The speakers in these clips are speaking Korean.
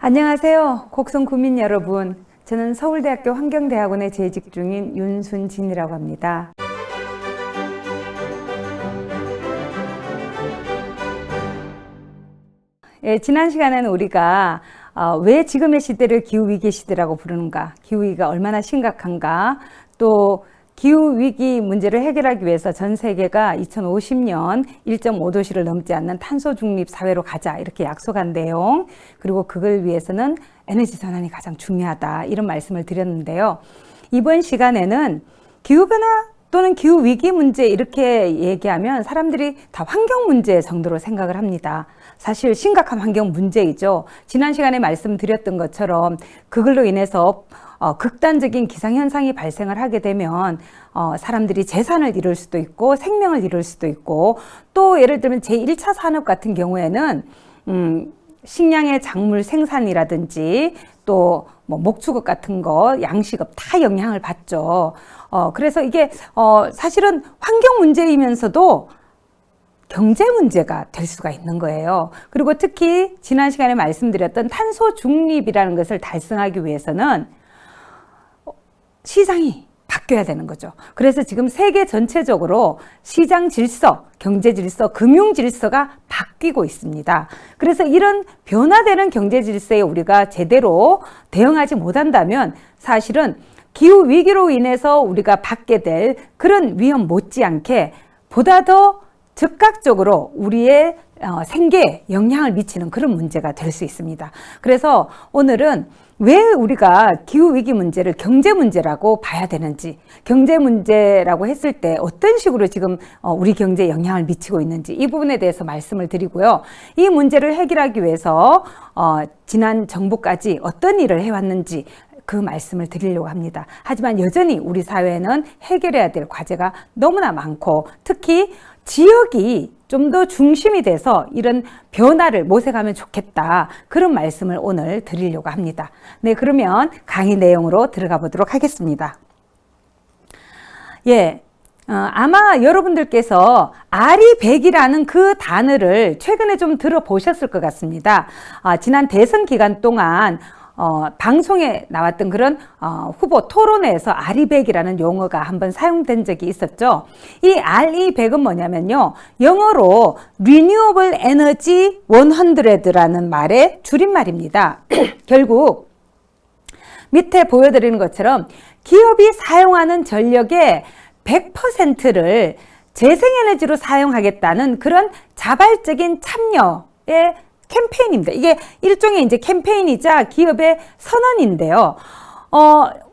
안녕하세요. 곡성 구민 여러분. 저는 서울대학교 환경대학원에 재직 중인 윤순진이라고 합니다. 지난 시간에는 우리가 왜 지금의 시대를 기후위기 시대라고 부르는가, 기후위기가 얼마나 심각한가, 또 기후위기 문제를 해결하기 위해서 전 세계가 2050년 1.5도씨를 넘지 않는 탄소 중립 사회로 가자 이렇게 약속한 내용, 그리고 그걸 위해서는 에너지 전환이 가장 중요하다 이런 말씀을 드렸는데요. 이번 시간에는 기후변화 또는 기후위기 문제 이렇게 얘기하면 사람들이 다 환경 문제 정도로 생각을 합니다. 사실 심각한 환경 문제이죠. 지난 시간에 말씀드렸던 것처럼 그걸로 인해서 극단적인 기상현상이 발생을 하게 되면 사람들이 재산을 잃을 수도 있고 생명을 잃을 수도 있고, 또 예를 들면 제1차 산업 같은 경우에는 식량의 작물 생산이라든지 또 뭐 목축업 같은 거, 양식업 다 영향을 받죠. 그래서 이게 사실은 환경 문제이면서도 경제 문제가 될 수가 있는 거예요. 그리고 특히 지난 시간에 말씀드렸던 탄소 중립이라는 것을 달성하기 위해서는 시장이 바뀌어야 되는 거죠. 그래서 지금 세계 전체적으로 시장 질서, 경제 질서, 금융 질서가 바뀌고 있습니다. 그래서 이런 변화되는 경제 질서에 우리가 제대로 대응하지 못한다면 사실은 기후 위기로 인해서 우리가 받게 될 그런 위험 못지않게 보다 더 즉각적으로 우리의 생계에 영향을 미치는 그런 문제가 될 수 있습니다. 그래서 오늘은 왜 우리가 기후위기 문제를 경제 문제라고 봐야 되는지, 경제 문제라고 했을 때 어떤 식으로 지금 우리 경제에 영향을 미치고 있는지 이 부분에 대해서 말씀을 드리고요. 이 문제를 해결하기 위해서 지난 정부까지 어떤 일을 해왔는지 그 말씀을 드리려고 합니다. 하지만 여전히 우리 사회는 해결해야 될 과제가 너무나 많고, 특히 지역이 좀 더 중심이 돼서 이런 변화를 모색하면 좋겠다, 그런 말씀을 오늘 드리려고 합니다. 네, 그러면 강의 내용으로 들어가 보도록 하겠습니다. 아마 여러분들께서 아리백이라는 그 단어를 최근에 좀 들어보셨을 것 같습니다. 지난 대선 기간 동안 방송에 나왔던 그런 후보 토론회에서 아리백이라는 용어가 한번 사용된 적이 있었죠. 이 RE100은 뭐냐면요, 영어로 Renewable Energy 100라는 말의 줄임말입니다. 결국 밑에 보여드리는 것처럼 기업이 사용하는 전력의 100%를 재생에너지로 사용하겠다는 그런 자발적인 참여의 캠페인입니다. 이게 일종의 이제 캠페인이자 기업의 선언인데요.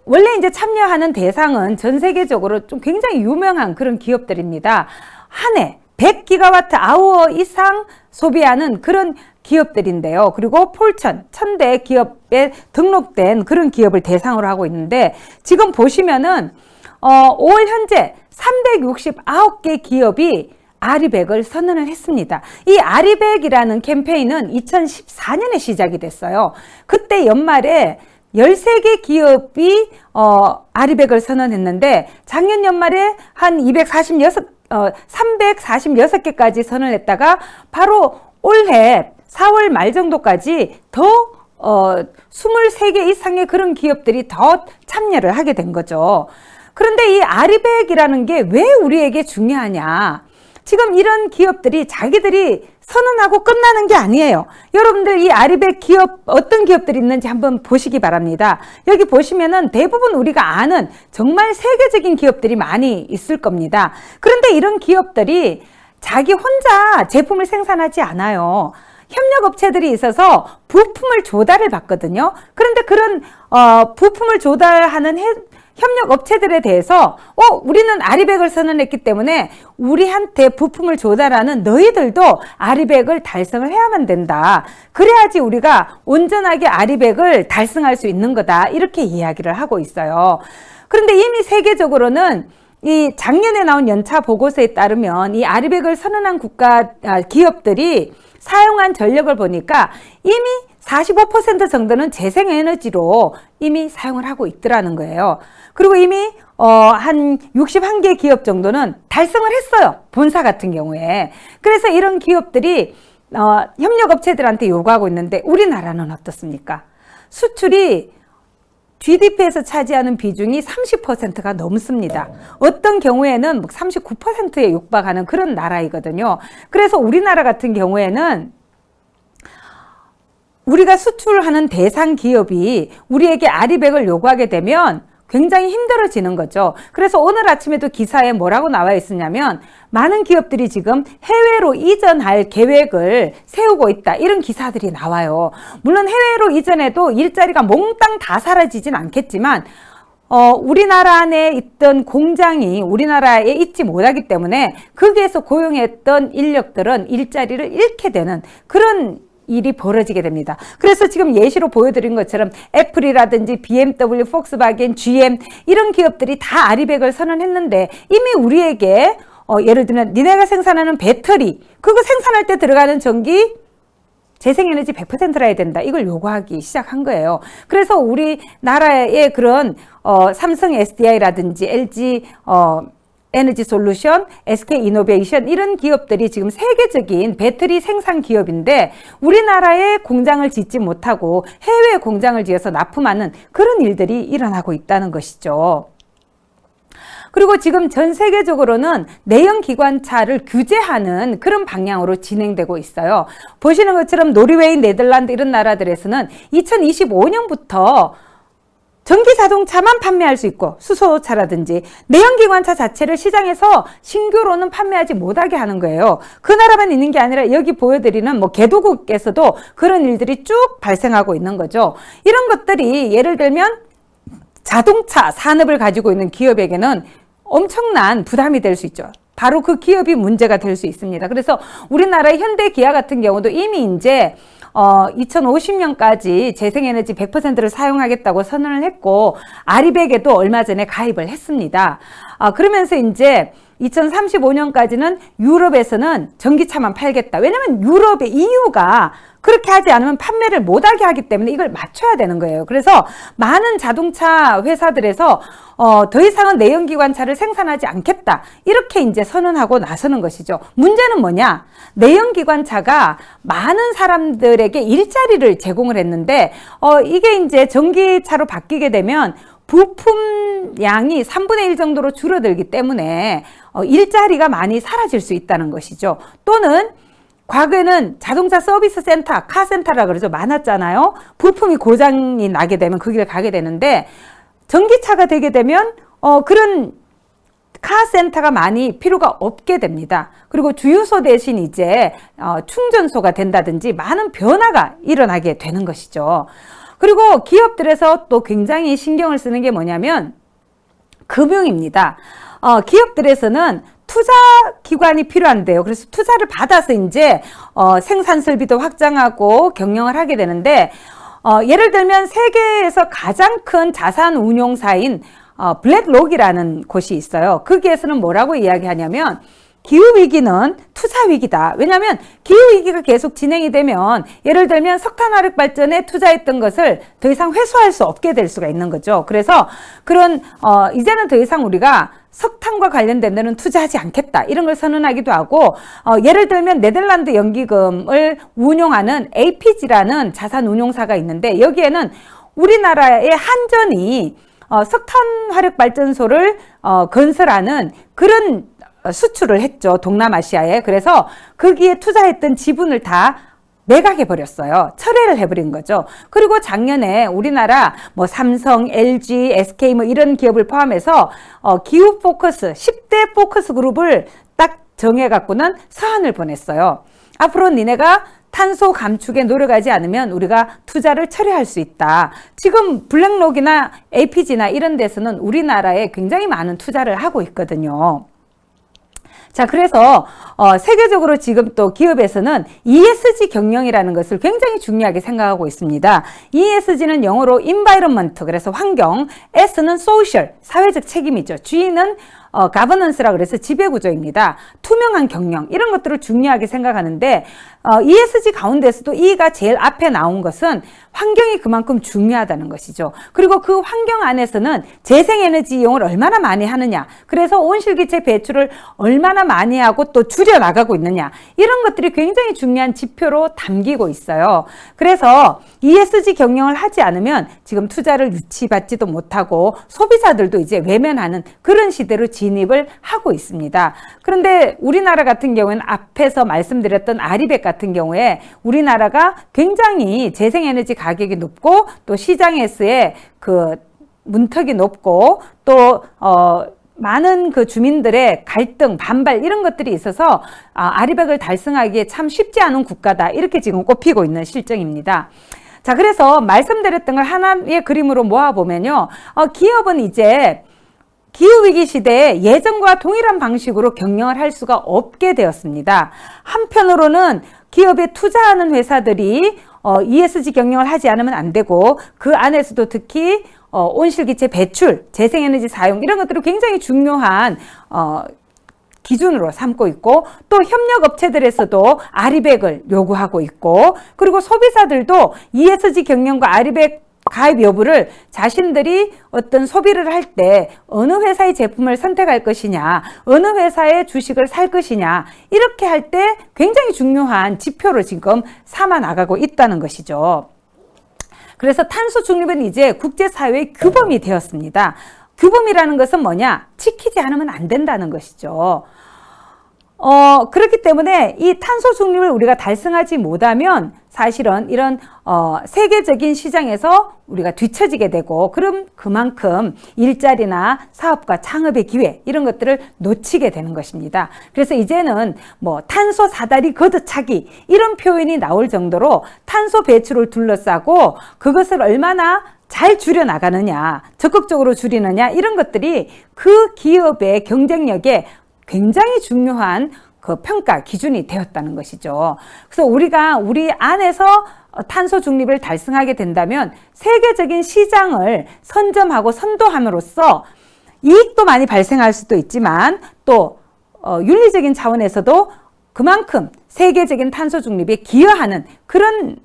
원래 이제 참여하는 대상은 전 세계적으로 좀 굉장히 유명한 그런 기업들입니다. 한 해 100기가와트 아워 이상 소비하는 그런 기업들인데요. 그리고 폴천, 1000대 기업에 등록된 그런 기업을 대상으로 하고 있는데, 지금 보시면은 5월 현재 369개 기업이 아리백을 선언을 했습니다. 이 아리백이라는 캠페인은 2014년에 시작이 됐어요. 그때 연말에 13개 기업이 아리백을 선언했는데, 작년 연말에 한 346개까지 선언을 했다가 바로 올해 4월 말 정도까지 더 23개 이상의 그런 기업들이 더 참여를 하게 된 거죠. 그런데 이 아리백이라는 게 왜 우리에게 중요하냐? 지금 이런 기업들이 자기들이 선언하고 끝나는 게 아니에요. 여러분들 이 아리백 기업 어떤 기업들이 있는지 한번 보시기 바랍니다. 여기 보시면은 대부분 우리가 아는 정말 세계적인 기업들이 많이 있을 겁니다. 그런데 이런 기업들이 자기 혼자 제품을 생산하지 않아요. 협력업체들이 있어서 부품을 조달을 받거든요. 그런데 그런 부품을 조달하는 협력업체들에 대해서 우리는 아리백을 선언했기 때문에 우리한테 부품을 조달하는 너희들도 아리백을 달성을 해야만 된다. 그래야지 우리가 온전하게 아리백을 달성할 수 있는 거다. 이렇게 이야기를 하고 있어요. 그런데 이미 세계적으로는 이 작년에 나온 연차 보고서에 따르면 이 아리백을 선언한 기업들이 사용한 전력을 보니까 이미 45% 정도는 재생에너지로 이미 사용을 하고 있더라는 거예요. 그리고 이미 한 61개 기업 정도는 달성을 했어요. 본사 같은 경우에. 그래서 이런 기업들이 협력업체들한테 요구하고 있는데 우리나라는 어떻습니까? 수출이 GDP에서 차지하는 비중이 30%가 넘습니다. 어떤 경우에는 39%에 육박하는 그런 나라이거든요. 그래서 우리나라 같은 경우에는 우리가 수출하는 대상 기업이 우리에게 아리백을 요구하게 되면 굉장히 힘들어지는 거죠. 그래서 오늘 아침에도 기사에 뭐라고 나와 있었냐면 많은 기업들이 지금 해외로 이전할 계획을 세우고 있다. 이런 기사들이 나와요. 물론 해외로 이전해도 일자리가 몽땅 다 사라지진 않겠지만 우리나라 안에 있던 공장이 우리나라에 있지 못하기 때문에 거기에서 고용했던 인력들은 일자리를 잃게 되는 그런 일이 벌어지게 됩니다. 그래서 지금 예시로 보여드린 것처럼 애플이라든지 BMW, 폭스바겐, GM 이런 기업들이 다 아리백을 선언했는데 이미 우리에게 예를 들면 니네가 생산하는 배터리 그거 생산할 때 들어가는 전기 재생에너지 100%라 해야 된다. 이걸 요구하기 시작한 거예요. 그래서 우리나라의 그런 삼성 SDI라든지 LG 에너지 솔루션, SK 이노베이션 이런 기업들이 지금 세계적인 배터리 생산 기업인데 우리나라에 공장을 짓지 못하고 해외 공장을 지어서 납품하는 그런 일들이 일어나고 있다는 것이죠. 그리고 지금 전 세계적으로는 내연 기관차를 규제하는 그런 방향으로 진행되고 있어요. 보시는 것처럼 노르웨이, 네덜란드 이런 나라들에서는 2025년부터 전기 자동차만 판매할 수 있고 수소차라든지 내연기관차 자체를 시장에서 신규로는 판매하지 못하게 하는 거예요. 그 나라만 있는 게 아니라 여기 보여드리는 개도국에서도 그런 일들이 쭉 발생하고 있는 거죠. 이런 것들이 예를 들면 자동차 산업을 가지고 있는 기업에게는 엄청난 부담이 될 수 있죠. 바로 그 기업이 문제가 될 수 있습니다. 그래서 우리나라의 현대기아 같은 경우도 이미 이제 2050년까지 재생에너지 100%를 사용하겠다고 선언을 했고 아리백에도 얼마 전에 가입을 했습니다. 그러면서 이제 2035년까지는 유럽에서는 전기차만 팔겠다. 왜냐하면 유럽의 EU가 그렇게 하지 않으면 판매를 못하게 하기 때문에 이걸 맞춰야 되는 거예요. 그래서 많은 자동차 회사들에서 더 이상은 내연기관차를 생산하지 않겠다. 이렇게 이제 선언하고 나서는 것이죠. 문제는 뭐냐? 내연기관차가 많은 사람들에게 일자리를 제공을 했는데 이게 이제 전기차로 바뀌게 되면 부품 양이 3분의 1 정도로 줄어들기 때문에 일자리가 많이 사라질 수 있다는 것이죠. 또는 과거에는 자동차 서비스 센터, 카센터라 그러죠. 많았잖아요. 부품이 고장이 나게 되면 그 길을 가게 되는데 전기차가 되게 되면 그런 카센터가 많이 필요가 없게 됩니다. 그리고 주유소 대신 이제 충전소가 된다든지 많은 변화가 일어나게 되는 것이죠. 그리고 기업들에서 또 굉장히 신경을 쓰는 게 뭐냐면 금융입니다. 기업들에서는 투자 기관이 필요한데요. 그래서 투자를 받아서 이제 생산 설비도 확장하고 경영을 하게 되는데 예를 들면 세계에서 가장 큰 자산 운용사인 블랙록이라는 곳이 있어요. 거기에서는 뭐라고 이야기하냐면 기후위기는 투자위기다. 왜냐하면 기후위기가 계속 진행이 되면 예를 들면 석탄화력 발전에 투자했던 것을 더 이상 회수할 수 없게 될 수가 있는 거죠. 그래서 그런 이제는 더 이상 우리가 석탄과 관련된 데는 투자하지 않겠다. 이런 걸 선언하기도 하고 예를 들면 네덜란드 연기금을 운용하는 APG라는 자산 운용사가 있는데 여기에는 우리나라의 한전이 석탄화력 발전소를 건설하는 그런 수출을 했죠. 동남아시아에. 그래서 거기에 투자했던 지분을 다 매각해 버렸어요. 철회를 해버린 거죠. 그리고 작년에 우리나라 삼성, LG, SK 이런 기업을 포함해서 기후 포커스 10대 포커스 그룹을 딱 정해갖고는 서한을 보냈어요. 앞으로 니네가 탄소 감축에 노력하지 않으면 우리가 투자를 철회할 수 있다. 지금 블랙록이나 APG나 이런 데서는 우리나라에 굉장히 많은 투자를 하고 있거든요. 자, 그래서 세계적으로 지금 또 기업에서는 ESG 경영이라는 것을 굉장히 중요하게 생각하고 있습니다. ESG는 영어로 environment, 그래서 환경, S는 social, 사회적 책임이죠. G는 가버넌스라고 그래서 지배구조입니다. 투명한 경영 이런 것들을 중요하게 생각하는데 ESG 가운데서도 E가 제일 앞에 나온 것은 환경이 그만큼 중요하다는 것이죠. 그리고 그 환경 안에서는 재생에너지 이용을 얼마나 많이 하느냐, 그래서 온실기체 배출을 얼마나 많이 하고 또 줄여나가고 있느냐, 이런 것들이 굉장히 중요한 지표로 담기고 있어요. 그래서 ESG 경영을 하지 않으면 지금 투자를 유치받지도 못하고 소비자들도 이제 외면하는 그런 시대로 진입을 하고 있습니다. 그런데 우리나라 같은 경우에는 앞에서 말씀드렸던 아리백 같은 경우에 우리나라가 굉장히 재생에너지 가격이 높고 또 시장에서의 그 문턱이 높고 또 많은 그 주민들의 갈등, 반발 이런 것들이 있어서 아리백을 달성하기에 참 쉽지 않은 국가다, 이렇게 지금 꼽히고 있는 실정입니다. 자, 그래서 말씀드렸던 걸 하나의 그림으로 모아보면요, 기업은 이제 기후위기 시대에 예전과 동일한 방식으로 경영을 할 수가 없게 되었습니다. 한편으로는 기업에 투자하는 회사들이 ESG 경영을 하지 않으면 안 되고, 그 안에서도 특히 온실기체 배출, 재생에너지 사용 이런 것들을 굉장히 중요한 기준으로 삼고 있고, 또 협력업체들에서도 아리백을 요구하고 있고, 그리고 소비자들도 ESG 경영과 아리백 가입 여부를 자신들이 어떤 소비를 할 때 어느 회사의 제품을 선택할 것이냐, 어느 회사의 주식을 살 것이냐, 이렇게 할 때 굉장히 중요한 지표로 지금 삼아 나가고 있다는 것이죠. 그래서 탄소 중립은 이제 국제사회의 규범이 되었습니다. 규범이라는 것은 뭐냐? 지키지 않으면 안 된다는 것이죠. 그렇기 때문에 이 탄소 중립을 우리가 달성하지 못하면 사실은 이런 세계적인 시장에서 우리가 뒤처지게 되고, 그럼 그만큼 일자리나 사업과 창업의 기회 이런 것들을 놓치게 되는 것입니다. 그래서 이제는 뭐 탄소 사다리 걷어차기 이런 표현이 나올 정도로 탄소 배출을 둘러싸고 그것을 얼마나 잘 줄여나가느냐, 적극적으로 줄이느냐, 이런 것들이 그 기업의 경쟁력에 굉장히 중요한 그 평가 기준이 되었다는 것이죠. 그래서 우리가 우리 안에서 탄소 중립을 달성하게 된다면 세계적인 시장을 선점하고 선도함으로써 이익도 많이 발생할 수도 있지만 또 윤리적인 차원에서도 그만큼 세계적인 탄소 중립에 기여하는 그런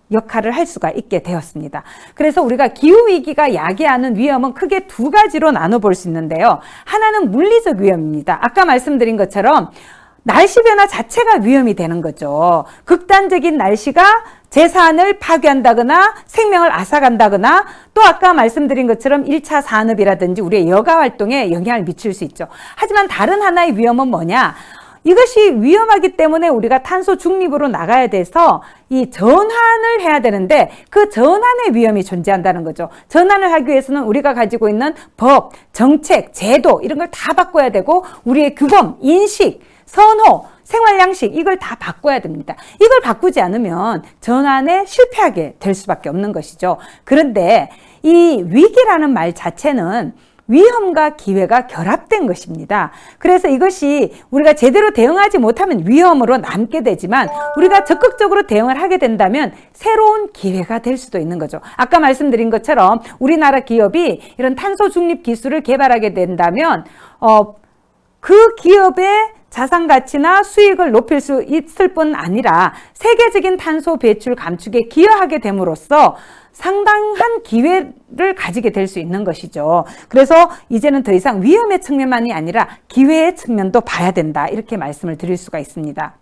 역할을 할 수가 있게 되었습니다. 그래서 우리가 기후위기가 야기하는 위험은 크게 두 가지로 나눠볼 수 있는데요. 하나는 물리적 위험입니다. 아까 말씀드린 것처럼 날씨 변화 자체가 위험이 되는 거죠. 극단적인 날씨가 재산을 파괴한다거나 생명을 앗아간다거나, 또 아까 말씀드린 것처럼 1차 산업이라든지 우리의 여가 활동에 영향을 미칠 수 있죠. 하지만 다른 하나의 위험은 뭐냐? 이것이 위험하기 때문에 우리가 탄소 중립으로 나가야 돼서 이 전환을 해야 되는데 그 전환의 위험이 존재한다는 거죠. 전환을 하기 위해서는 우리가 가지고 있는 법, 정책, 제도 이런 걸 다 바꿔야 되고, 우리의 규범, 인식, 선호, 생활 양식 이걸 다 바꿔야 됩니다. 이걸 바꾸지 않으면 전환에 실패하게 될 수밖에 없는 것이죠. 그런데 이 위기라는 말 자체는 위험과 기회가 결합된 것입니다. 그래서 이것이 우리가 제대로 대응하지 못하면 위험으로 남게 되지만, 우리가 적극적으로 대응을 하게 된다면 새로운 기회가 될 수도 있는 거죠. 아까 말씀드린 것처럼 우리나라 기업이 이런 탄소 중립 기술을 개발하게 된다면 그 기업의 자산 가치나 수익을 높일 수 있을 뿐 아니라 세계적인 탄소 배출 감축에 기여하게 됨으로써 상당한 기회를 가지게 될 수 있는 것이죠. 그래서 이제는 더 이상 위험의 측면만이 아니라 기회의 측면도 봐야 된다, 이렇게 말씀을 드릴 수가 있습니다.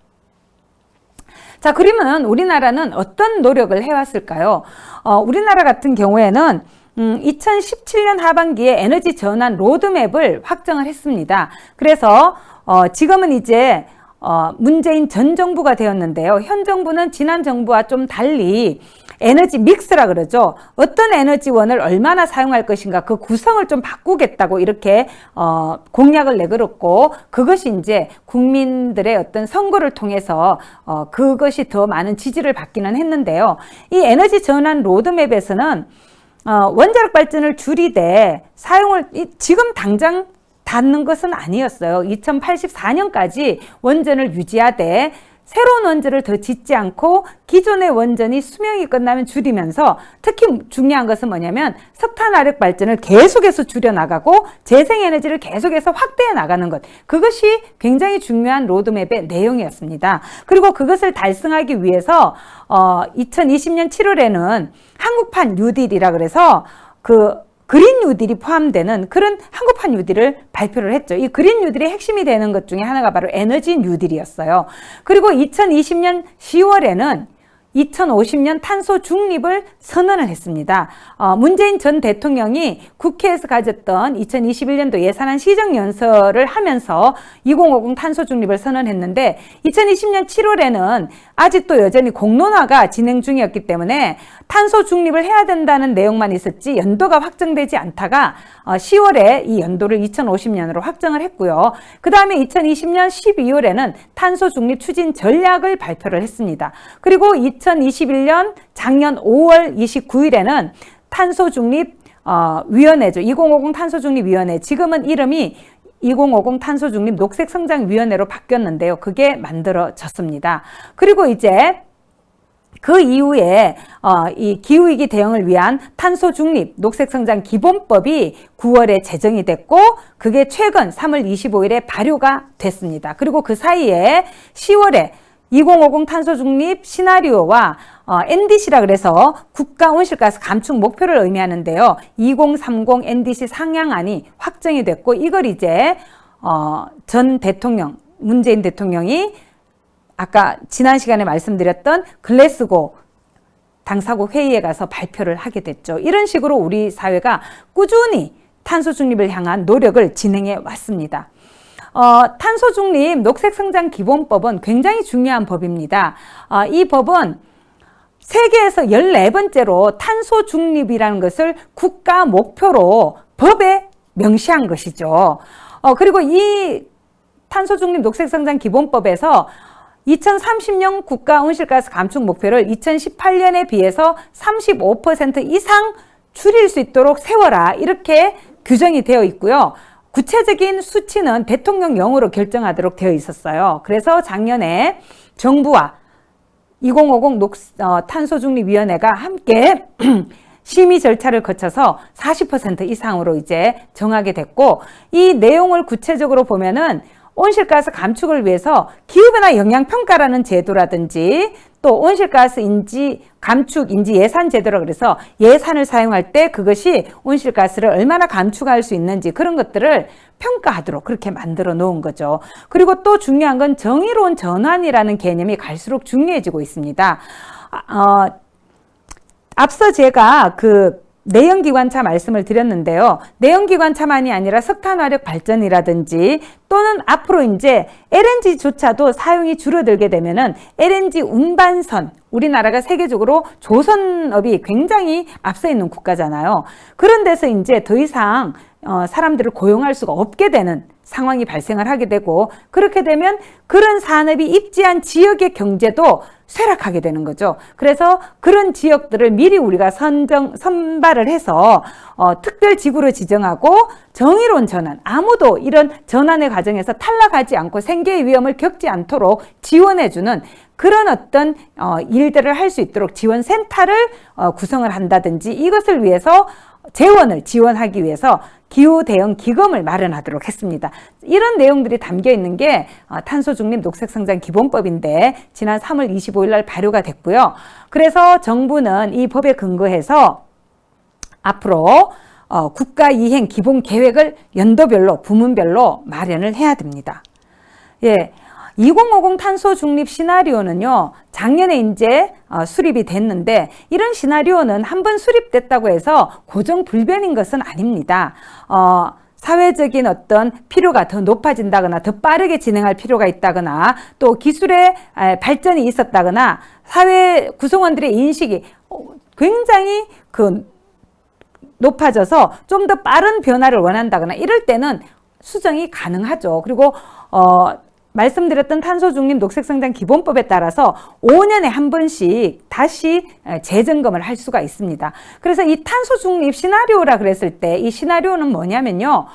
자, 그러면 우리나라는 어떤 노력을 해왔을까요? 우리나라 같은 경우에는 2017년 하반기에 에너지 전환 로드맵을 확정을 했습니다. 그래서 지금은 이제 문재인 전 정부가 되었는데요. 현 정부는 지난 정부와 좀 달리 에너지 믹스라 그러죠. 어떤 에너지원을 얼마나 사용할 것인가, 그 구성을 좀 바꾸겠다고 이렇게 공약을 내걸었고, 그것이 이제 국민들의 어떤 선거를 통해서 그것이 더 많은 지지를 받기는 했는데요. 이 에너지 전환 로드맵에서는 원자력 발전을 줄이되 사용을 지금 당장 닿는 것은 아니었어요. 2084년까지 원전을 유지하되 새로운 원전을 더 짓지 않고 기존의 원전이 수명이 끝나면 줄이면서 특히 중요한 것은 뭐냐면 석탄화력 발전을 계속해서 줄여나가고 재생에너지를 계속해서 확대해 나가는 것. 그것이 굉장히 중요한 로드맵의 내용이었습니다. 그리고 그것을 달성하기 위해서 2020년 7월에는 한국판 뉴딜이라 그래서 그린 뉴딜이 포함되는 그런 한국판 뉴딜을 발표를 했죠. 이 그린 뉴딜의 핵심이 되는 것 중에 하나가 바로 에너지 뉴딜이었어요. 그리고 2020년 10월에는 2050년 탄소 중립을 선언을 했습니다. 문재인 전 대통령이 국회에서 가졌던 2021년도 예산안 시정연설을 하면서 2050 탄소 중립을 선언했는데 2020년 7월에는 아직도 여전히 공론화가 진행 중이었기 때문에 탄소 중립을 해야 된다는 내용만 있었지 연도가 확정되지 않다가 10월에 이 연도를 2050년으로 확정을 했고요. 그 다음에 2020년 12월에는 탄소 중립 추진 전략을 발표를 했습니다. 그리고 2021년 작년 5월 29일에는 탄소 중립 위원회죠. 2050 탄소 중립 위원회. 지금은 이름이 2050 탄소 중립 녹색 성장 위원회로 바뀌었는데요. 그게 만들어졌습니다. 그리고 이제 그 이후에 이 기후위기 대응을 위한 탄소 중립 녹색 성장 기본법이 9월에 제정이 됐고 그게 최근 3월 25일에 발효가 됐습니다. 그리고 그 사이에 10월에 2050 탄소 중립 시나리오와 NDC라 그래서 국가 온실가스 감축 목표를 의미하는데요. 2030 NDC 상향안이 확정이 됐고 이걸 이제 전 대통령 문재인 대통령이 아까 지난 시간에 말씀드렸던 글래스고 당사국 회의에 가서 발표를 하게 됐죠. 이런 식으로 우리 사회가 꾸준히 탄소 중립을 향한 노력을 진행해 왔습니다. 탄소 중립 녹색 성장 기본법은 굉장히 중요한 법입니다. 이 법은 세계에서 14번째로 탄소 중립이라는 것을 국가 목표로 법에 명시한 것이죠. 그리고 이 탄소 중립 녹색 성장 기본법에서 2030년 국가 온실가스 감축 목표를 2018년에 비해서 35% 이상 줄일 수 있도록 세워라. 이렇게 규정이 되어 있고요. 구체적인 수치는 대통령령으로 결정하도록 되어 있었어요. 그래서 작년에 정부와 2050 탄소중립위원회가 함께 심의 절차를 거쳐서 40% 이상으로 이제 정하게 됐고 이 내용을 구체적으로 보면은 온실가스 감축을 위해서 기후변화 영향평가라는 제도라든지 또 온실가스 감축 인지 예산 제도라 그래서 예산을 사용할 때 그것이 온실가스를 얼마나 감축할 수 있는지 그런 것들을 평가하도록 그렇게 만들어 놓은 거죠. 그리고 또 중요한 건 정의로운 전환이라는 개념이 갈수록 중요해지고 있습니다. 앞서 제가 내연기관차 말씀을 드렸는데요. 내연기관차만이 아니라 석탄화력 발전이라든지 또는 앞으로 이제 LNG조차도 사용이 줄어들게 되면은 LNG 운반선, 우리나라가 세계적으로 조선업이 굉장히 앞서 있는 국가잖아요. 그런 데서 이제 더 이상 사람들을 고용할 수가 없게 되는 상황이 발생을 하게 되고 그렇게 되면 그런 산업이 입지한 지역의 경제도 쇠락하게 되는 거죠. 그래서 그런 지역들을 미리 우리가 선발을 해서 특별지구로 지정하고 정의로운 전환, 아무도 이런 전환의 과정에서 탈락하지 않고 생계의 위험을 겪지 않도록 지원해주는 그런 어떤 일들을 할 수 있도록 지원센터를 구성을 한다든지 이것을 위해서 재원을 지원하기 위해서 기후대응 기금을 마련하도록 했습니다. 이런 내용들이 담겨 있는 게 탄소중립 녹색성장 기본법인데 지난 3월 25일 날 발효가 됐고요. 그래서 정부는 이 법에 근거해서 앞으로 국가이행 기본계획을 연도별로 부문별로 마련을 해야 됩니다. 예. 2050 탄소 중립 시나리오는요, 작년에 이제 수립이 됐는데, 이런 시나리오는 한 번 수립됐다고 해서 고정불변인 것은 아닙니다. 사회적인 어떤 필요가 더 높아진다거나, 더 빠르게 진행할 필요가 있다거나, 또 기술의 발전이 있었다거나, 사회 구성원들의 인식이 굉장히 높아져서 좀 더 빠른 변화를 원한다거나, 이럴 때는 수정이 가능하죠. 그리고, 말씀드렸던 탄소중립 녹색성장 기본법에 따라서 5년에 한 번씩 다시 재점검을 할 수가 있습니다. 그래서 이 탄소중립 시나리오라 그랬을 때 이 시나리오는 뭐냐면요.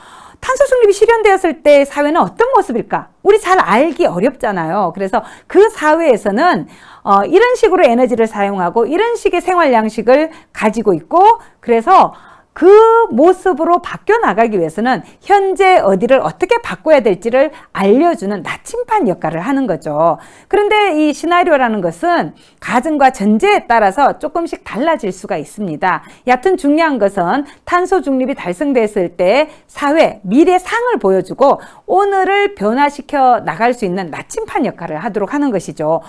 탄소 중립이 실현되었을 때 사회는 어떤 모습일까? 우리 잘 알기 어렵잖아요. 그래서 그 사회에서는 이런 식으로 에너지를 사용하고 이런 식의 생활 양식을 가지고 있고, 그래서 그 모습으로 바뀌어 나가기 위해서는 현재 어디를 어떻게 바꿔야 될지를 알려주는 나침반 역할을 하는 거죠. 그런데 이 시나리오라는 것은 가정과 전제에 따라서 조금씩 달라질 수가 있습니다. 여하튼 중요한 것은 탄소 중립이 달성됐을 때 사회, 미래 상을 보여주고 오늘을 변화시켜 나갈 수 있는 나침반 역할을 하도록 하는 것이죠.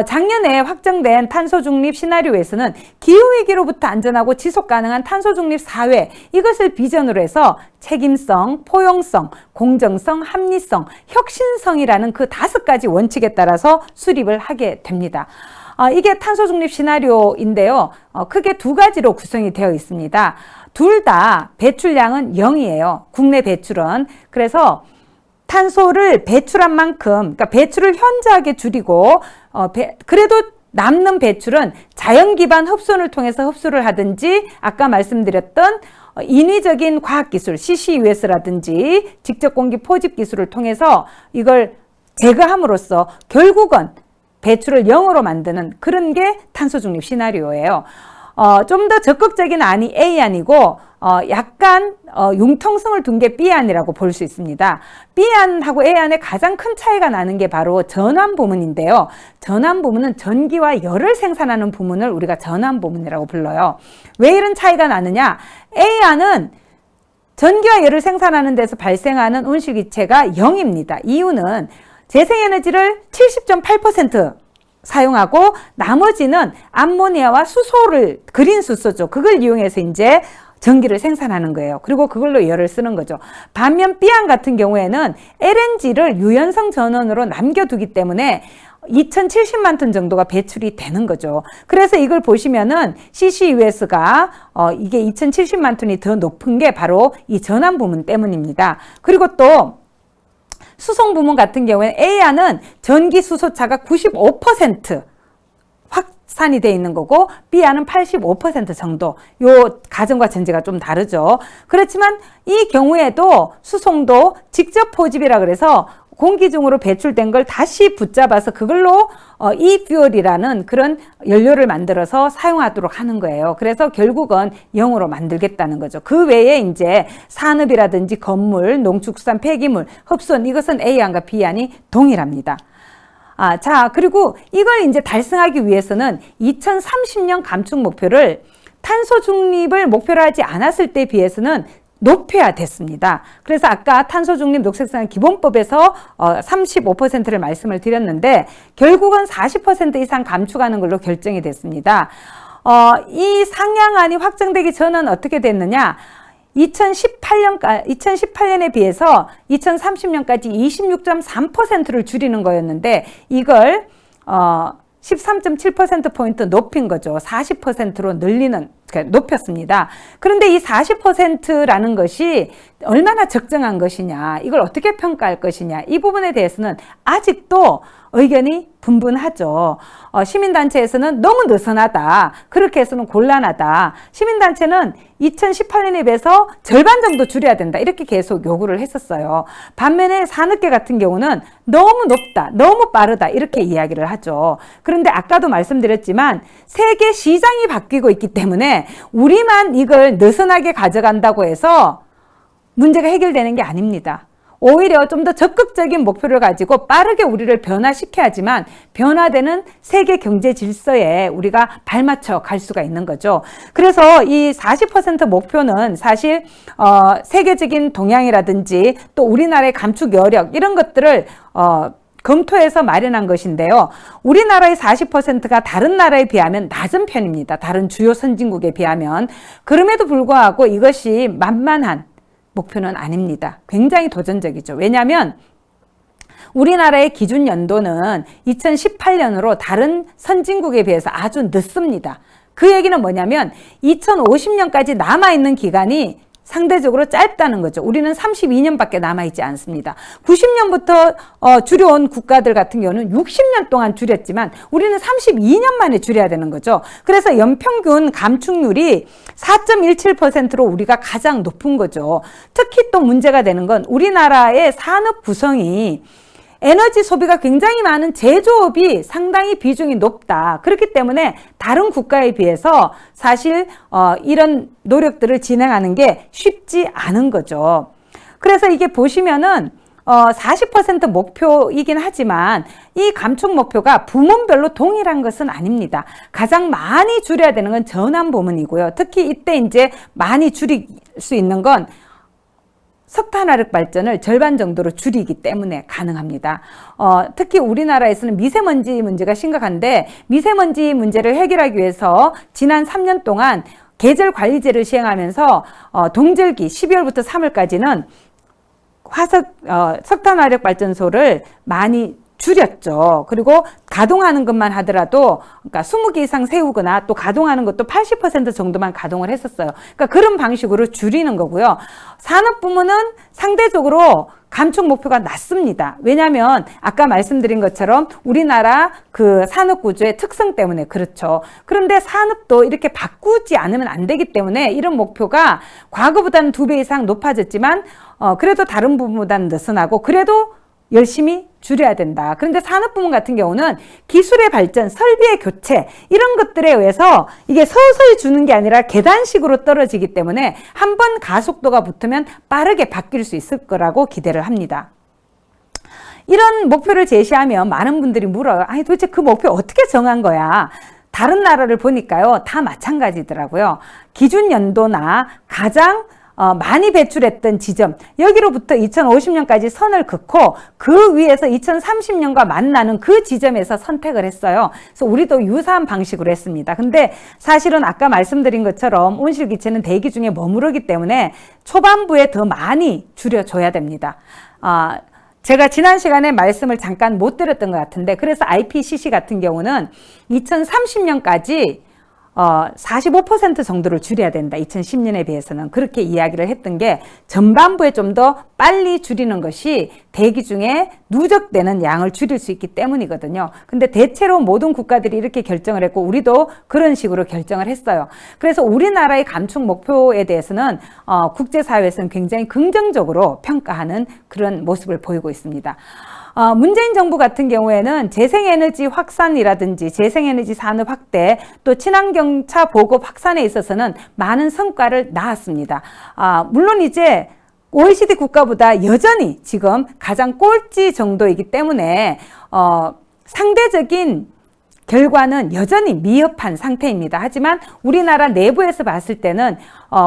작년에 확정된 탄소 중립 시나리오에서는 기후위기로부터 안전하고 지속 가능한 탄소 중립 사회, 이것을 비전으로 해서 책임성, 포용성, 공정성, 합리성, 혁신성이라는 그 5가지 원칙에 따라서 수립을 하게 됩니다. 이게 탄소 중립 시나리오인데요. 크게 2가지로 구성이 되어 있습니다. 둘 다 배출량은 0이에요. 국내 배출은. 그래서 탄소를 배출한 만큼, 그러니까 배출을 현저하게 줄이고, 그래도 남는 배출은 자연 기반 흡수를 통해서 흡수를 하든지, 아까 말씀드렸던 인위적인 과학기술, CCUS라든지 직접 공기 포집 기술을 통해서 이걸 제거함으로써 결국은 배출을 0으로 만드는 그런 게 탄소 중립 시나리오예요. 좀 더 적극적인 안이 A안이고, 약간 융통성을 둔 게 B안이라고 볼 수 있습니다. B안하고 A안의 가장 큰 차이가 나는 게 바로 전환 부문인데요. 전환 부문은 전기와 열을 생산하는 부문을 우리가 전환 부문이라고 불러요. 왜 이런 차이가 나느냐? A안은 전기와 열을 생산하는 데서 발생하는 온실기체가 0입니다. 이유는 재생에너지를 70.8% 사용하고 나머지는 암모니아와 수소를, 그린 수소죠. 그걸 이용해서 이제 전기를 생산하는 거예요. 그리고 그걸로 열을 쓰는 거죠. 반면 B안 같은 경우에는 LNG를 유연성 전원으로 남겨두기 때문에 2070만 톤 정도가 배출이 되는 거죠. 그래서 이걸 보시면은 CCUS가 이게 2070만 톤이 더 높은 게 바로 이 전환 부문 때문입니다. 그리고 또 수송 부문 같은 경우에는 A안은 전기 수소차가 95% 확산이 되어 있는 거고 B안은 85% 정도. 요 가정과 전제가 좀 다르죠. 그렇지만 이 경우에도 수송도 직접 포집이라 그래서 공기 중으로 배출된 걸 다시 붙잡아서 그걸로 e-fuel이라는 그런 연료를 만들어서 사용하도록 하는 거예요. 그래서 결국은 0으로 만들겠다는 거죠. 그 외에 이제 산업이라든지 건물, 농축산, 폐기물, 흡수원, 이것은 A안과 B안이 동일합니다. 자, 그리고 이걸 이제 달성하기 위해서는 2030년 감축 목표를 탄소 중립을 목표로 하지 않았을 때에 비해서는 높여야 됐습니다. 그래서 아까 탄소 중립 녹색생활 기본법에서 35%를 말씀을 드렸는데 결국은 40% 이상 감축하는 걸로 결정이 됐습니다. 이 상향안이 확정되기 전은 어떻게 됐느냐? 2018년에 비해서 2030년까지 26.3%를 줄이는 거였는데 이걸 13.7%포인트 높인 거죠. 40%로 늘리는, 그러니까 높였습니다. 그런데 이 40%라는 것이 얼마나 적정한 것이냐, 이걸 어떻게 평가할 것이냐, 이 부분에 대해서는 아직도 의견이 분분하죠. 시민단체에서는 너무 느슨하다, 그렇게 해서는 곤란하다. 시민단체는 2018년에 비해서 절반 정도 줄여야 된다, 이렇게 계속 요구를 했었어요. 반면에 산업계 같은 경우는 너무 높다, 너무 빠르다, 이렇게 이야기를 하죠. 그런데 아까도 말씀드렸지만 세계 시장이 바뀌고 있기 때문에 우리만 이걸 느슨하게 가져간다고 해서 문제가 해결되는 게 아닙니다. 오히려 좀 더 적극적인 목표를 가지고 빠르게 우리를 변화시켜야지만 변화되는 세계 경제 질서에 우리가 발맞춰 갈 수가 있는 거죠. 그래서 이 40% 목표는 사실 세계적인 동향이라든지 또 우리나라의 감축 여력 이런 것들을 검토해서 마련한 것인데요. 우리나라의 40%가 다른 나라에 비하면 낮은 편입니다. 다른 주요 선진국에 비하면. 그럼에도 불구하고 이것이 만만한 목표는 아닙니다. 굉장히 도전적이죠. 왜냐하면 우리나라의 기준 연도는 2018년으로 다른 선진국에 비해서 아주 늦습니다. 그 얘기는 뭐냐면 2050년까지 남아있는 기간이 상대적으로 짧다는 거죠. 우리는 32년밖에 남아있지 않습니다. 90년부터 줄여온 국가들 같은 경우는 60년 동안 줄였지만 우리는 32년 만에 줄여야 되는 거죠. 그래서 연평균 감축률이 4.17%로 우리가 가장 높은 거죠. 특히 또 문제가 되는 건 우리나라의 산업 구성이 에너지 소비가 굉장히 많은 제조업이 상당히 비중이 높다. 그렇기 때문에 다른 국가에 비해서 사실 이런 노력들을 진행하는 게 쉽지 않은 거죠. 그래서 이게 보시면은 40% 목표이긴 하지만 이 감축 목표가 부문별로 동일한 것은 아닙니다. 가장 많이 줄여야 되는 건 전환 부문이고요. 특히 이때 이제 많이 줄일 수 있는 건 석탄화력 발전을 절반 정도로 줄이기 때문에 가능합니다. 특히 우리나라에서는 미세먼지 문제가 심각한데 미세먼지 문제를 해결하기 위해서 지난 3년 동안 계절 관리제를 시행하면서 동절기 12월부터 3월까지는 석탄화력 발전소를 많이 줄였죠. 그리고 가동하는 것만 하더라도 그러니까 20개 이상 세우거나 또 가동하는 것도 80% 정도만 가동을 했었어요. 그러니까 그런 방식으로 줄이는 거고요. 산업 부문은 상대적으로 감축 목표가 낮습니다. 왜냐하면 아까 말씀드린 것처럼 우리나라 그 산업 구조의 특성 때문에 그렇죠. 그런데 산업도 이렇게 바꾸지 않으면 안 되기 때문에 이런 목표가 과거보다는 2배 이상 높아졌지만 그래도 다른 부분보다는 느슨하고 그래도 열심히 줄여야 된다. 그런데 산업부문 같은 경우는 기술의 발전, 설비의 교체 이런 것들에 의해서 이게 서서히 주는 게 아니라 계단식으로 떨어지기 때문에 한 번 가속도가 붙으면 빠르게 바뀔 수 있을 거라고 기대를 합니다. 이런 목표를 제시하면 많은 분들이 물어요. 아니 도대체 그 목표 어떻게 정한 거야? 다른 나라를 보니까요. 다 마찬가지더라고요. 기준 연도나 가장 많이 배출했던 지점 여기로부터 2050년까지 선을 긋고 그 위에서 2030년과 만나는 그 지점에서 선택을 했어요. 그래서 우리도 유사한 방식으로 했습니다. 근데 사실은 아까 말씀드린 것처럼 온실기체는 대기 중에 머무르기 때문에 초반부에 더 많이 줄여줘야 됩니다. 제가 지난 시간에 말씀을 잠깐 못 드렸던 것 같은데 그래서 IPCC 같은 경우는 2030년까지 45% 정도를 줄여야 된다. 2010년에 비해서는 그렇게 이야기를 했던 게 전반부에 좀 더 빨리 줄이는 것이 대기 중에 누적되는 양을 줄일 수 있기 때문이거든요. 근데 대체로 모든 국가들이 이렇게 결정을 했고 우리도 그런 식으로 결정을 했어요. 그래서 우리나라의 감축 목표에 대해서는 국제사회에서는 굉장히 긍정적으로 평가하는 그런 모습을 보이고 있습니다. 문재인 정부 같은 경우에는 재생에너지 확산이라든지 재생에너지 산업 확대 또 친환경차 보급 확산에 있어서는 많은 성과를 낳았습니다. 물론 이제 OECD 국가보다 여전히 지금 가장 꼴찌 정도이기 때문에 상대적인 결과는 여전히 미흡한 상태입니다. 하지만 우리나라 내부에서 봤을 때는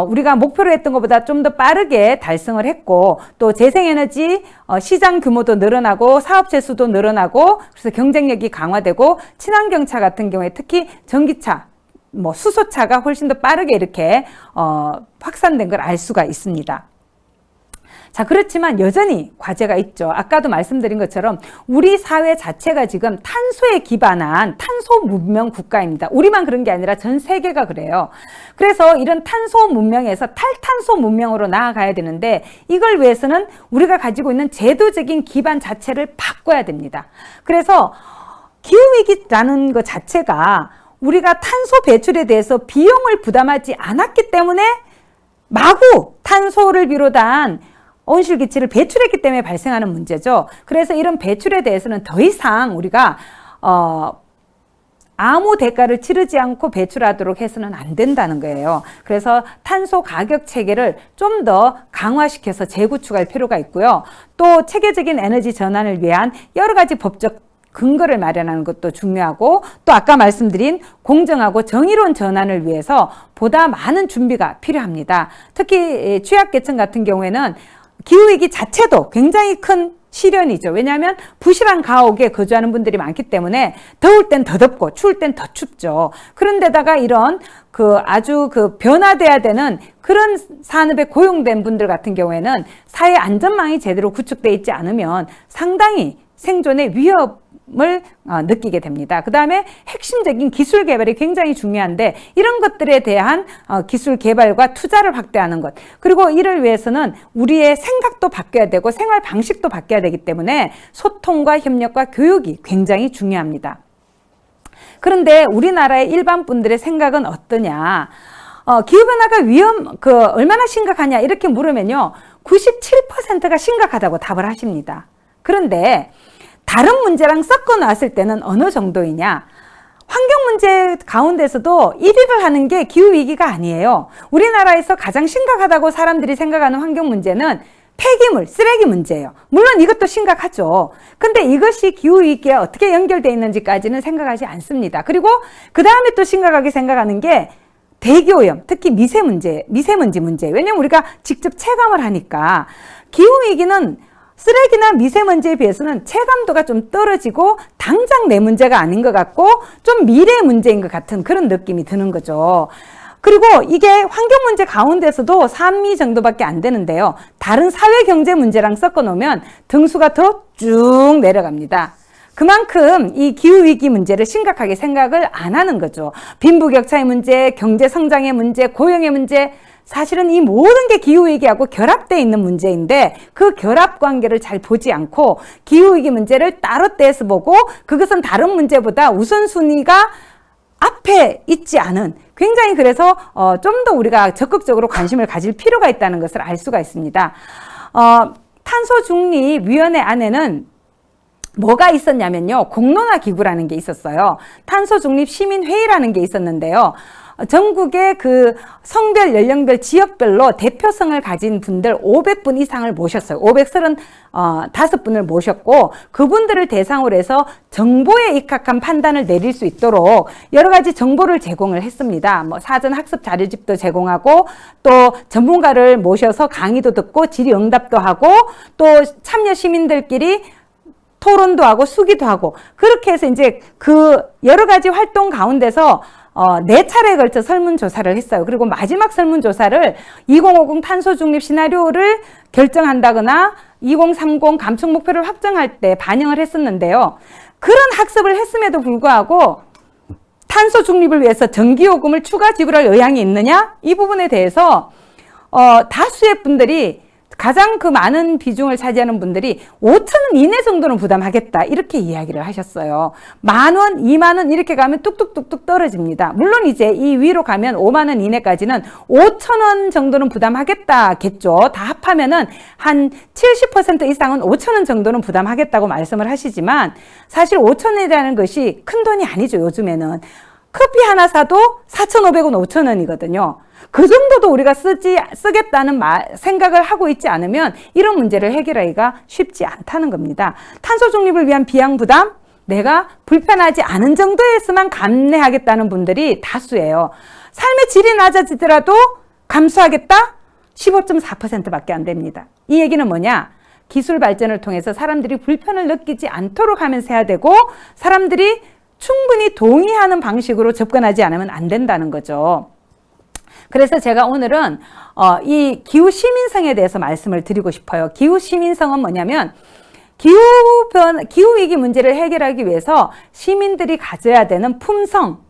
우리가 목표로 했던 것보다 좀 더 빠르게 달성을 했고 또 재생에너지 시장 규모도 늘어나고 사업체 수도 늘어나고 그래서 경쟁력이 강화되고 친환경차 같은 경우에 특히 전기차 수소차가 훨씬 더 빠르게 이렇게 확산된 걸 알 수가 있습니다. 자, 그렇지만 여전히 과제가 있죠. 아까도 말씀드린 것처럼 우리 사회 자체가 지금 탄소에 기반한 탄소 문명 국가입니다. 우리만 그런 게 아니라 전 세계가 그래요. 그래서 이런 탄소 문명에서 탈탄소 문명으로 나아가야 되는데 이걸 위해서는 우리가 가지고 있는 제도적인 기반 자체를 바꿔야 됩니다. 그래서 기후위기라는 것 자체가 우리가 탄소 배출에 대해서 비용을 부담하지 않았기 때문에 마구 탄소를 비롯한 온실기체를 배출했기 때문에 발생하는 문제죠. 그래서 이런 배출에 대해서는 더 이상 우리가 아무 대가를 치르지 않고 배출하도록 해서는 안 된다는 거예요. 그래서 탄소 가격 체계를 좀 더 강화시켜서 재구축할 필요가 있고요. 또 체계적인 에너지 전환을 위한 여러 가지 법적 근거를 마련하는 것도 중요하고 또 아까 말씀드린 공정하고 정의로운 전환을 위해서 보다 많은 준비가 필요합니다. 특히 취약계층 같은 경우에는 기후위기 자체도 굉장히 큰 시련이죠. 왜냐하면 부실한 가옥에 거주하는 분들이 많기 때문에 더울 땐 더 덥고 추울 땐 더 춥죠. 그런데다가 이런 아주 변화돼야 되는 그런 산업에 고용된 분들 같은 경우에는 사회 안전망이 제대로 구축되어 있지 않으면 상당히 생존의 위협 느끼게 됩니다. 그 다음에 핵심적인 기술 개발이 굉장히 중요한데 이런 것들에 대한 기술 개발과 투자를 확대하는 것, 그리고 이를 위해서는 우리의 생각도 바뀌어야 되고 생활 방식도 바뀌어야 되기 때문에 소통과 협력과 교육이 굉장히 중요합니다. 그런데 우리나라의 일반 분들의 생각은 어떠냐? 기후변화가 얼마나 심각하냐 이렇게 물으면요, 97%가 심각하다고 답을 하십니다. 그런데 다른 문제랑 섞어 놨을 때는 어느 정도이냐? 환경 문제 가운데서도 1위를 하는 게 기후위기가 아니에요. 우리나라에서 가장 심각하다고 사람들이 생각하는 환경 문제는 폐기물, 쓰레기 문제예요. 물론 이것도 심각하죠. 근데 이것이 기후위기에 어떻게 연결되어 있는지까지는 생각하지 않습니다. 그리고 그 다음에 또 심각하게 생각하는 게 대기오염, 특히 미세먼지 문제. 왜냐면 우리가 직접 체감을 하니까. 기후위기는 쓰레기나 미세먼지에 비해서는 체감도가 좀 떨어지고 당장 내 문제가 아닌 것 같고 좀 미래의 문제인 것 같은 그런 느낌이 드는 거죠. 그리고 이게 환경 문제 가운데서도 3위 정도밖에 안 되는데요. 다른 사회 경제 문제랑 섞어 놓으면 등수가 더 쭉 내려갑니다. 그만큼 이 기후위기 문제를 심각하게 생각을 안 하는 거죠. 빈부격차의 문제, 경제 성장의 문제, 고용의 문제, 사실은 이 모든 게 기후위기하고 결합되어 있는 문제인데 그 결합 관계를 잘 보지 않고 기후위기 문제를 따로 떼서 보고 그것은 다른 문제보다 우선순위가 앞에 있지 않은, 굉장히 그래서 좀 더 우리가 적극적으로 관심을 가질 필요가 있다는 것을 알 수가 있습니다. 탄소중립위원회 안에는 뭐가 있었냐면요, 공론화기구라는 게 있었어요. 탄소중립시민회의라는 게 있었는데요. 전국의 그 성별, 연령별, 지역별로 대표성을 가진 분들 500분 이상을 모셨어요. 535분을 모셨고 그분들을 대상으로 해서 정보에 입각한 판단을 내릴 수 있도록 여러 가지 정보를 제공을 했습니다. 사전 학습 자료집도 제공하고 또 전문가를 모셔서 강의도 듣고 질의응답도 하고 또 참여 시민들끼리 토론도 하고 수기도 하고 그렇게 해서 이제 그 여러 가지 활동 가운데서 4차례에 걸쳐 설문조사를 했어요. 그리고 마지막 설문조사를 2050 탄소중립 시나리오를 결정한다거나 2030 감축 목표를 확정할 때 반영을 했었는데요. 그런 학습을 했음에도 불구하고 탄소중립을 위해서 전기요금을 추가 지불할 의향이 있느냐? 이 부분에 대해서 다수의 분들이, 가장 그 많은 비중을 차지하는 분들이 5,000원 이내 정도는 부담하겠다 이렇게 이야기를 하셨어요. 10,000원, 20,000원 이렇게 가면 뚝뚝뚝뚝 떨어집니다. 물론 이제 이 위로 가면 50,000원 이내까지는 5,000원 정도는 부담하겠다겠죠. 다 합하면은 한 70% 이상은 5,000원 정도는 부담하겠다고 말씀을 하시지만 사실 5,000원이라는 것이 큰 돈이 아니죠. 요즘에는 커피 하나 사도 4,500원, 5,000원이거든요. 그 정도도 우리가 쓰겠다는 생각을 하고 있지 않으면 이런 문제를 해결하기가 쉽지 않다는 겁니다. 탄소 중립을 위한 비용 부담, 내가 불편하지 않은 정도에서만 감내하겠다는 분들이 다수예요. 삶의 질이 낮아지더라도 감수하겠다? 15.4%밖에 안 됩니다. 이 얘기는 뭐냐? 기술 발전을 통해서 사람들이 불편을 느끼지 않도록 하면서 해야 되고 사람들이 충분히 동의하는 방식으로 접근하지 않으면 안 된다는 거죠. 그래서 제가 오늘은 이 기후시민성에 대해서 말씀을 드리고 싶어요. 기후시민성은 뭐냐면 기후위기 문제를 해결하기 위해서 시민들이 가져야 되는 품성,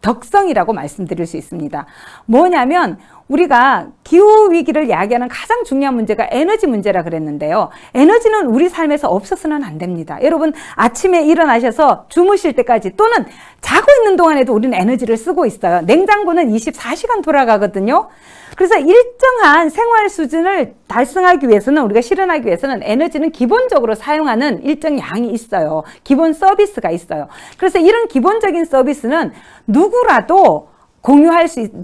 덕성이라고 말씀드릴 수 있습니다. 뭐냐면 우리가 기후위기를 야기하는 가장 중요한 문제가 에너지 문제라 그랬는데요. 에너지는 우리 삶에서 없어서는 안 됩니다. 여러분 아침에 일어나셔서 주무실 때까지 또는 자고 있는 동안에도 우리는 에너지를 쓰고 있어요. 냉장고는 24시간 돌아가거든요. 그래서 일정한 생활 수준을 달성하기 위해서는, 우리가 실현하기 위해서는 에너지는 기본적으로 사용하는 일정 양이 있어요. 기본 서비스가 있어요. 그래서 이런 기본적인 서비스는 누구라도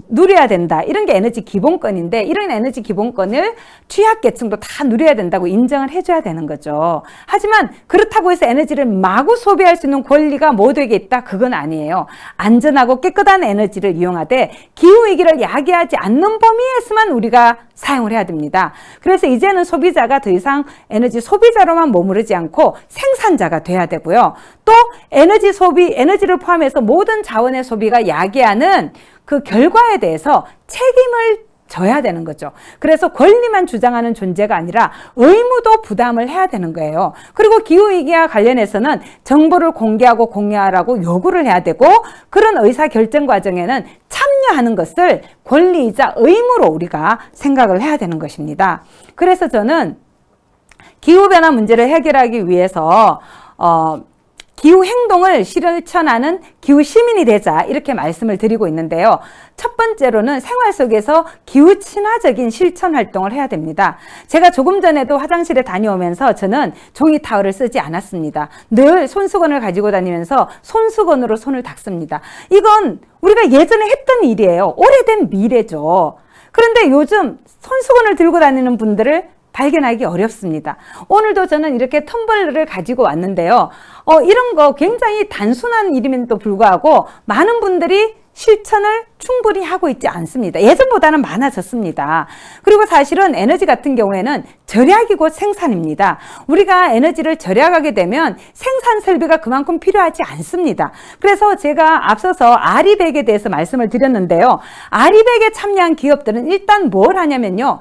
누려야 된다. 이런 게 에너지 기본권인데 이런 에너지 기본권을 취약계층도 다 누려야 된다고 인정을 해줘야 되는 거죠. 하지만 그렇다고 해서 에너지를 마구 소비할 수 있는 권리가 모두에게 있다? 그건 아니에요. 안전하고 깨끗한 에너지를 이용하되 기후위기를 야기하지 않는 범위에서만 우리가 사용을 해야 됩니다. 그래서 이제는 소비자가 더 이상 에너지 소비자로만 머무르지 않고 생산자가 돼야 되고요. 또 에너지를 포함해서 모든 자원의 소비가 야기하는 그 결과에 대해서 책임을 져야 되는 거죠. 그래서 권리만 주장하는 존재가 아니라 의무도 부담을 해야 되는 거예요. 그리고 기후위기와 관련해서는 정보를 공개하고 공유하라고 요구를 해야 되고, 그런 의사결정 과정에는 참여하는 것을 권리이자 의무로 우리가 생각을 해야 되는 것입니다. 그래서 저는 기후변화 문제를 해결하기 위해서 기후행동을 실천하는 기후시민이 되자, 이렇게 말씀을 드리고 있는데요. 첫 번째로는 생활 속에서 기후친화적인 실천 활동을 해야 됩니다. 제가 조금 전에도 화장실에 다녀오면서 저는 종이 타월을 쓰지 않았습니다. 늘 손수건을 가지고 다니면서 손수건으로 손을 닦습니다. 이건 우리가 예전에 했던 일이에요. 오래된 미래죠. 그런데 요즘 손수건을 들고 다니는 분들을 발견하기 어렵습니다. 오늘도 저는 이렇게 텀블러를 가지고 왔는데요. 이런 거 굉장히 단순한 일임에도 불구하고 많은 분들이 실천을 충분히 하고 있지 않습니다. 예전보다는 많아졌습니다. 그리고 사실은 에너지 같은 경우에는 절약이고 생산입니다. 우리가 에너지를 절약하게 되면 생산 설비가 그만큼 필요하지 않습니다. 그래서 제가 앞서서 아리백에 대해서 말씀을 드렸는데요. 아리백에 참여한 기업들은 일단 뭘 하냐면요.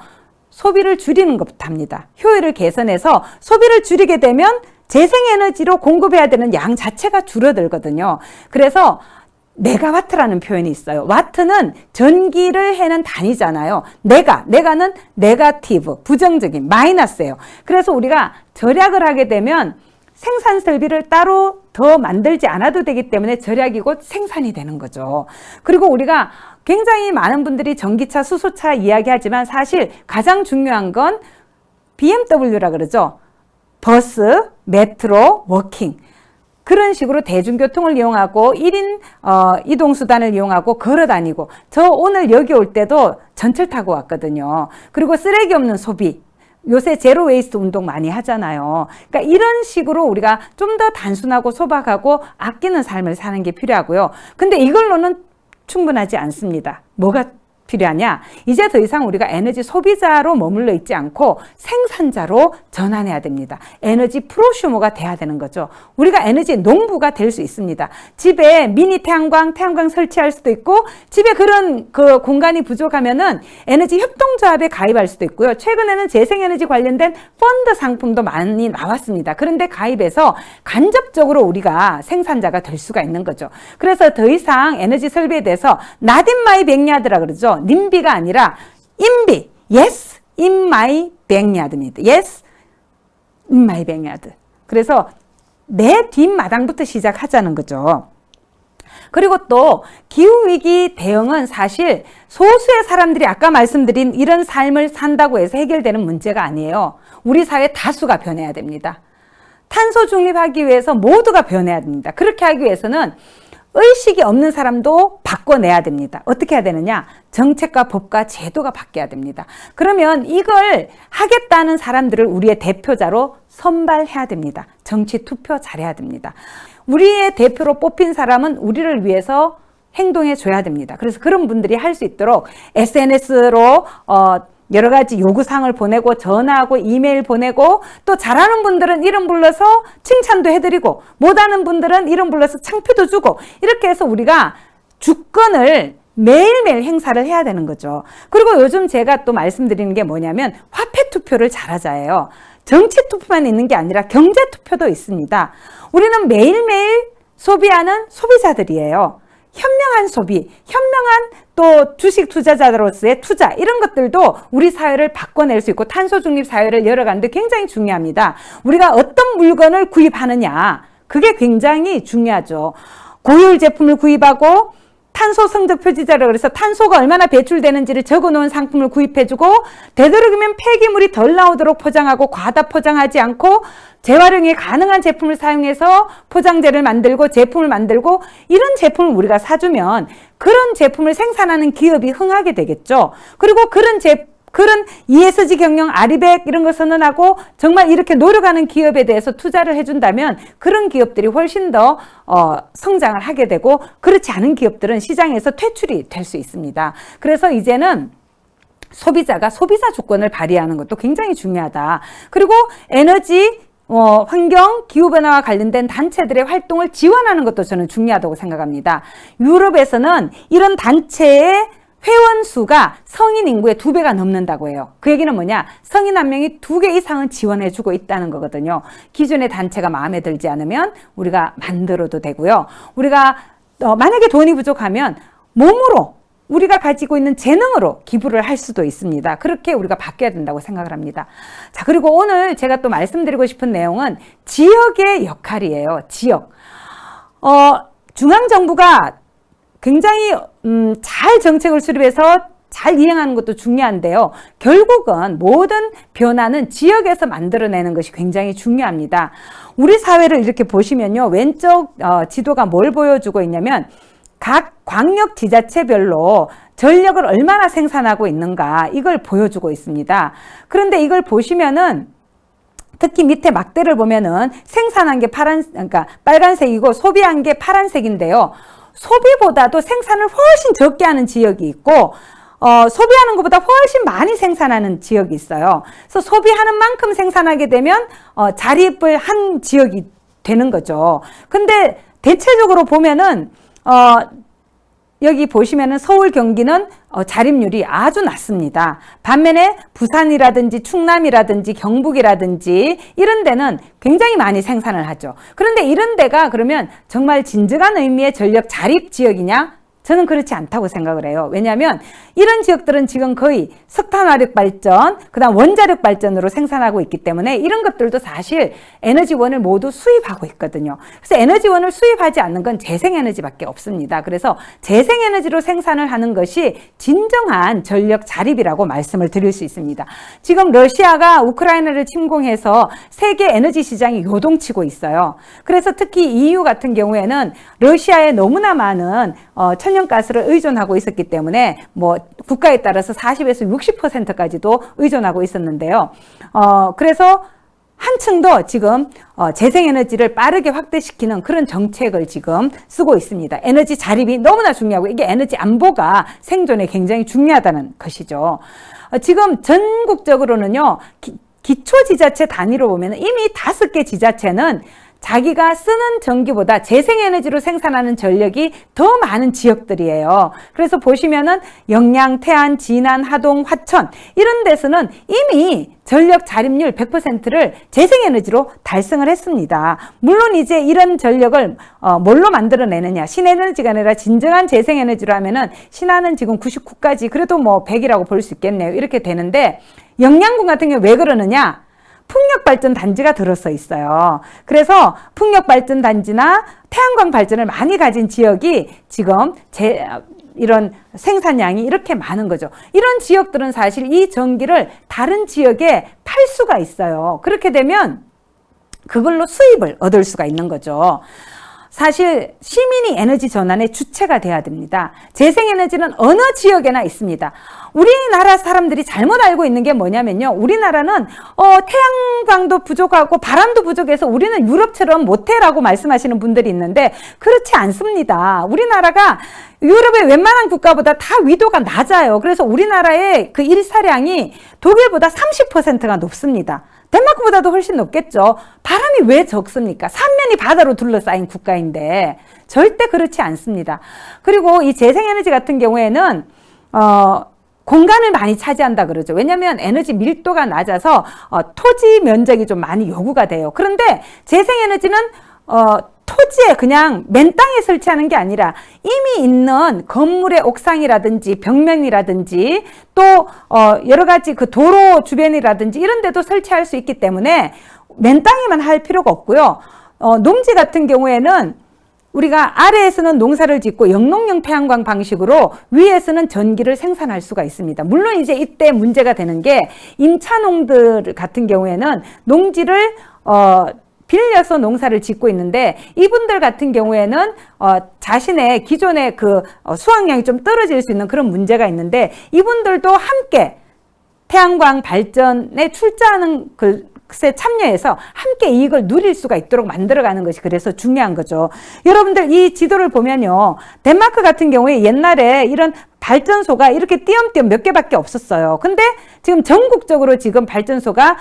소비를 줄이는 것부터 합니다. 효율을 개선해서 소비를 줄이게 되면 재생에너지로 공급해야 되는 양 자체가 줄어들거든요. 그래서 메가와트라는 표현이 있어요. 와트는 전기를 해는 단위잖아요. 내가는 네거티브, 부정적인, 마이너스예요. 그래서 우리가 절약을 하게 되면 생산 설비를 따로 더 만들지 않아도 되기 때문에 절약이고 생산이 되는 거죠. 그리고 우리가 굉장히 많은 분들이 전기차, 수소차 이야기하지만 사실 가장 중요한 건 BMW라 그러죠. 버스, 메트로, 워킹. 그런 식으로 대중교통을 이용하고 1인 이동수단을 이용하고 걸어 다니고, 저 오늘 여기 올 때도 전철 타고 왔거든요. 그리고 쓰레기 없는 소비. 요새 제로 웨이스트 운동 많이 하잖아요. 그러니까 이런 식으로 우리가 좀 더 단순하고 소박하고 아끼는 삶을 사는 게 필요하고요. 근데 이걸로는 충분하지 않습니다. 뭐가 필요하냐? 이제 더 이상 우리가 에너지 소비자로 머물러 있지 않고 생산자로 전환해야 됩니다. 에너지 프로슈머가 돼야 되는 거죠. 우리가 에너지 농부가 될 수 있습니다. 집에 미니 태양광 설치할 수도 있고, 집에 그런 공간이 부족하면은 에너지 협동조합에 가입할 수도 있고요. 최근에는 재생에너지 관련된 펀드 상품도 많이 나왔습니다. 그런데 가입해서 간접적으로 우리가 생산자가 될 수가 있는 거죠. 그래서 더 이상 에너지 설비에 대해서 not in my backyard라 그러죠. 님비가 아니라 인비, yes in my backyard입니다. yes in my backyard. 그래서 내 뒷마당부터 시작하자는 거죠. 그리고 또 기후위기 대응은 사실 소수의 사람들이 아까 말씀드린 이런 삶을 산다고 해서 해결되는 문제가 아니에요. 우리 사회 다수가 변해야 됩니다. 탄소 중립하기 위해서 모두가 변해야 됩니다. 그렇게 하기 위해서는 의식이 없는 사람도 바꿔내야 됩니다. 어떻게 해야 되느냐? 정책과 법과 제도가 바뀌어야 됩니다. 그러면 이걸 하겠다는 사람들을 우리의 대표자로 선발해야 됩니다. 정치 투표 잘해야 됩니다. 우리의 대표로 뽑힌 사람은 우리를 위해서 행동해 줘야 됩니다. 그래서 그런 분들이 할 수 있도록 SNS로 여러 가지 요구사항을 보내고 전화하고 이메일 보내고, 또 잘하는 분들은 이름 불러서 칭찬도 해드리고, 못하는 분들은 이름 불러서 창피도 주고, 이렇게 해서 우리가 주권을 매일매일 행사를 해야 되는 거죠. 그리고 요즘 제가 또 말씀드리는 게 뭐냐면 화폐 투표를 잘하자예요. 정치 투표만 있는 게 아니라 경제 투표도 있습니다. 우리는 매일매일 소비하는 소비자들이에요. 현명한 소비, 현명한 또 주식 투자자로서의 투자, 이런 것들도 우리 사회를 바꿔낼 수 있고 탄소 중립 사회를 열어가는데 굉장히 중요합니다. 우리가 어떤 물건을 구입하느냐, 그게 굉장히 중요하죠. 고효율 제품을 구입하고 탄소 성적 표지자라고 그래서 탄소가 얼마나 배출되는지를 적어놓은 상품을 구입해주고, 되도록이면 폐기물이 덜 나오도록 포장하고 과다 포장하지 않고 재활용이 가능한 제품을 사용해서 포장재를 만들고 제품을 만들고, 이런 제품을 우리가 사주면 그런 제품을 생산하는 기업이 흥하게 되겠죠. 그리고 그런 ESG 경영, 아리백 이런 거 선언하고 정말 이렇게 노력하는 기업에 대해서 투자를 해준다면 그런 기업들이 훨씬 더 성장을 하게 되고, 그렇지 않은 기업들은 시장에서 퇴출이 될 수 있습니다. 그래서 이제는 소비자가 소비자 주권을 발휘하는 것도 굉장히 중요하다. 그리고 에너지 환경, 기후변화와 관련된 단체들의 활동을 지원하는 것도 저는 중요하다고 생각합니다. 유럽에서는 이런 단체의 회원 수가 성인 인구의 2배가 넘는다고 해요. 그 얘기는 뭐냐? 성인 한 명이 2개 이상은 지원해주고 있다는 거거든요. 기존의 단체가 마음에 들지 않으면 우리가 만들어도 되고요. 우리가 만약에 돈이 부족하면 몸으로 우리가 가지고 있는 재능으로 기부를 할 수도 있습니다. 그렇게 우리가 바뀌어야 된다고 생각을 합니다. 자, 그리고 오늘 제가 또 말씀드리고 싶은 내용은 지역의 역할이에요. 지역. 중앙정부가 굉장히 잘 정책을 수립해서 잘 이행하는 것도 중요한데요. 결국은 모든 변화는 지역에서 만들어내는 것이 굉장히 중요합니다. 우리 사회를 이렇게 보시면요. 왼쪽 지도가 뭘 보여주고 있냐면 각 광역지자체별로 전력을 얼마나 생산하고 있는가 이걸 보여주고 있습니다. 그런데 이걸 보시면은 특히 밑에 막대를 보면은 생산한 게 그러니까 빨간색이고 소비한 게 파란색인데요. 소비보다도 생산을 훨씬 적게 하는 지역이 있고 소비하는 것보다 훨씬 많이 생산하는 지역이 있어요. 그래서 소비하는 만큼 생산하게 되면 자립을 한 지역이 되는 거죠. 근데 대체적으로 보면은 여기 보시면은 서울, 경기는 자립률이 아주 낮습니다. 반면에 부산이라든지 충남이라든지 경북이라든지 이런 데는 굉장히 많이 생산을 하죠. 그런데 이런 데가 그러면 정말 진정한 의미의 전력 자립 지역이냐? 저는 그렇지 않다고 생각을 해요. 왜냐하면 이런 지역들은 지금 거의 석탄화력 발전, 그다음 원자력 발전으로 생산하고 있기 때문에 이런 것들도 사실 에너지원을 모두 수입하고 있거든요. 그래서 에너지원을 수입하지 않는 건 재생에너지밖에 없습니다. 그래서 재생에너지로 생산을 하는 것이 진정한 전력 자립이라고 말씀을 드릴 수 있습니다. 지금 러시아가 우크라이나를 침공해서 세계 에너지 시장이 요동치고 있어요. 그래서 특히 EU 같은 경우에는 러시아에 너무나 많은 천연가스를 의존하고 있었기 때문에 뭐 국가에 따라서 40에서 60%까지도 의존하고 있었는데요. 그래서 한층 더 지금 재생에너지를 빠르게 확대시키는 그런 정책을 지금 쓰고 있습니다. 에너지 자립이 너무나 중요하고 이게 에너지 안보가 생존에 굉장히 중요하다는 것이죠. 지금 전국적으로는요. 기초지자체 단위로 보면 이미 5개 지자체는 자기가 쓰는 전기보다 재생에너지로 생산하는 전력이 더 많은 지역들이에요. 그래서 보시면은 영양, 태안, 진안, 하동, 화천 이런 데서는 이미 전력 자립률 100%를 재생에너지로 달성을 했습니다. 물론 이제 이런 전력을 뭘로 만들어내느냐, 신에너지가 아니라 진정한 재생에너지로 하면은 신안은 지금 99까지 그래도 뭐 100이라고 볼 수 있겠네요. 이렇게 되는데 영양군 같은 경우 왜 그러느냐? 풍력발전 단지가 들어서 있어요. 그래서 풍력발전 단지나 태양광 발전을 많이 가진 지역이 지금 이런 생산량이 이렇게 많은 거죠. 이런 지역들은 사실 이 전기를 다른 지역에 팔 수가 있어요. 그렇게 되면 그걸로 수입을 얻을 수가 있는 거죠. 사실 시민이 에너지 전환의 주체가 돼야 됩니다. 재생에너지는 어느 지역에나 있습니다. 우리나라 사람들이 잘못 알고 있는 게 뭐냐면요. 우리나라는 태양광도 부족하고 바람도 부족해서 우리는 유럽처럼 못해라고 말씀하시는 분들이 있는데 그렇지 않습니다. 우리나라가 유럽의 웬만한 국가보다 다 위도가 낮아요. 그래서 우리나라의 그 일사량이 독일보다 30%가 높습니다. 덴마크보다도 훨씬 높겠죠. 바람이 왜 적습니까? 삼면이 바다로 둘러싸인 국가인데 절대 그렇지 않습니다. 그리고 이 재생에너지 같은 경우에는 공간을 많이 차지한다 그러죠. 왜냐하면 에너지 밀도가 낮아서 토지 면적이 좀 많이 요구가 돼요. 그런데 재생에너지는 토지에 그냥 맨 땅에 설치하는 게 아니라 이미 있는 건물의 옥상이라든지 벽면이라든지 또 여러 가지 그 도로 주변이라든지 이런 데도 설치할 수 있기 때문에 맨 땅에만 할 필요가 없고요. 농지 같은 경우에는 우리가 아래에서는 농사를 짓고 영농용 태양광 방식으로 위에서는 전기를 생산할 수가 있습니다. 물론 이제 이때 문제가 되는 게 임차농들 같은 경우에는 농지를 빌려서 농사를 짓고 있는데 이분들 같은 경우에는 자신의 기존의 그 수확량이 좀 떨어질 수 있는 그런 문제가 있는데 이분들도 함께 태양광 발전에 출자하는 것에 참여해서 함께 이익을 누릴 수가 있도록 만들어가는 것이 그래서 중요한 거죠. 여러분들 이 지도를 보면요. 덴마크 같은 경우에 옛날에 이런 발전소가 이렇게 띄엄띄엄 몇 개밖에 없었어요. 근데 지금 전국적으로 지금 발전소가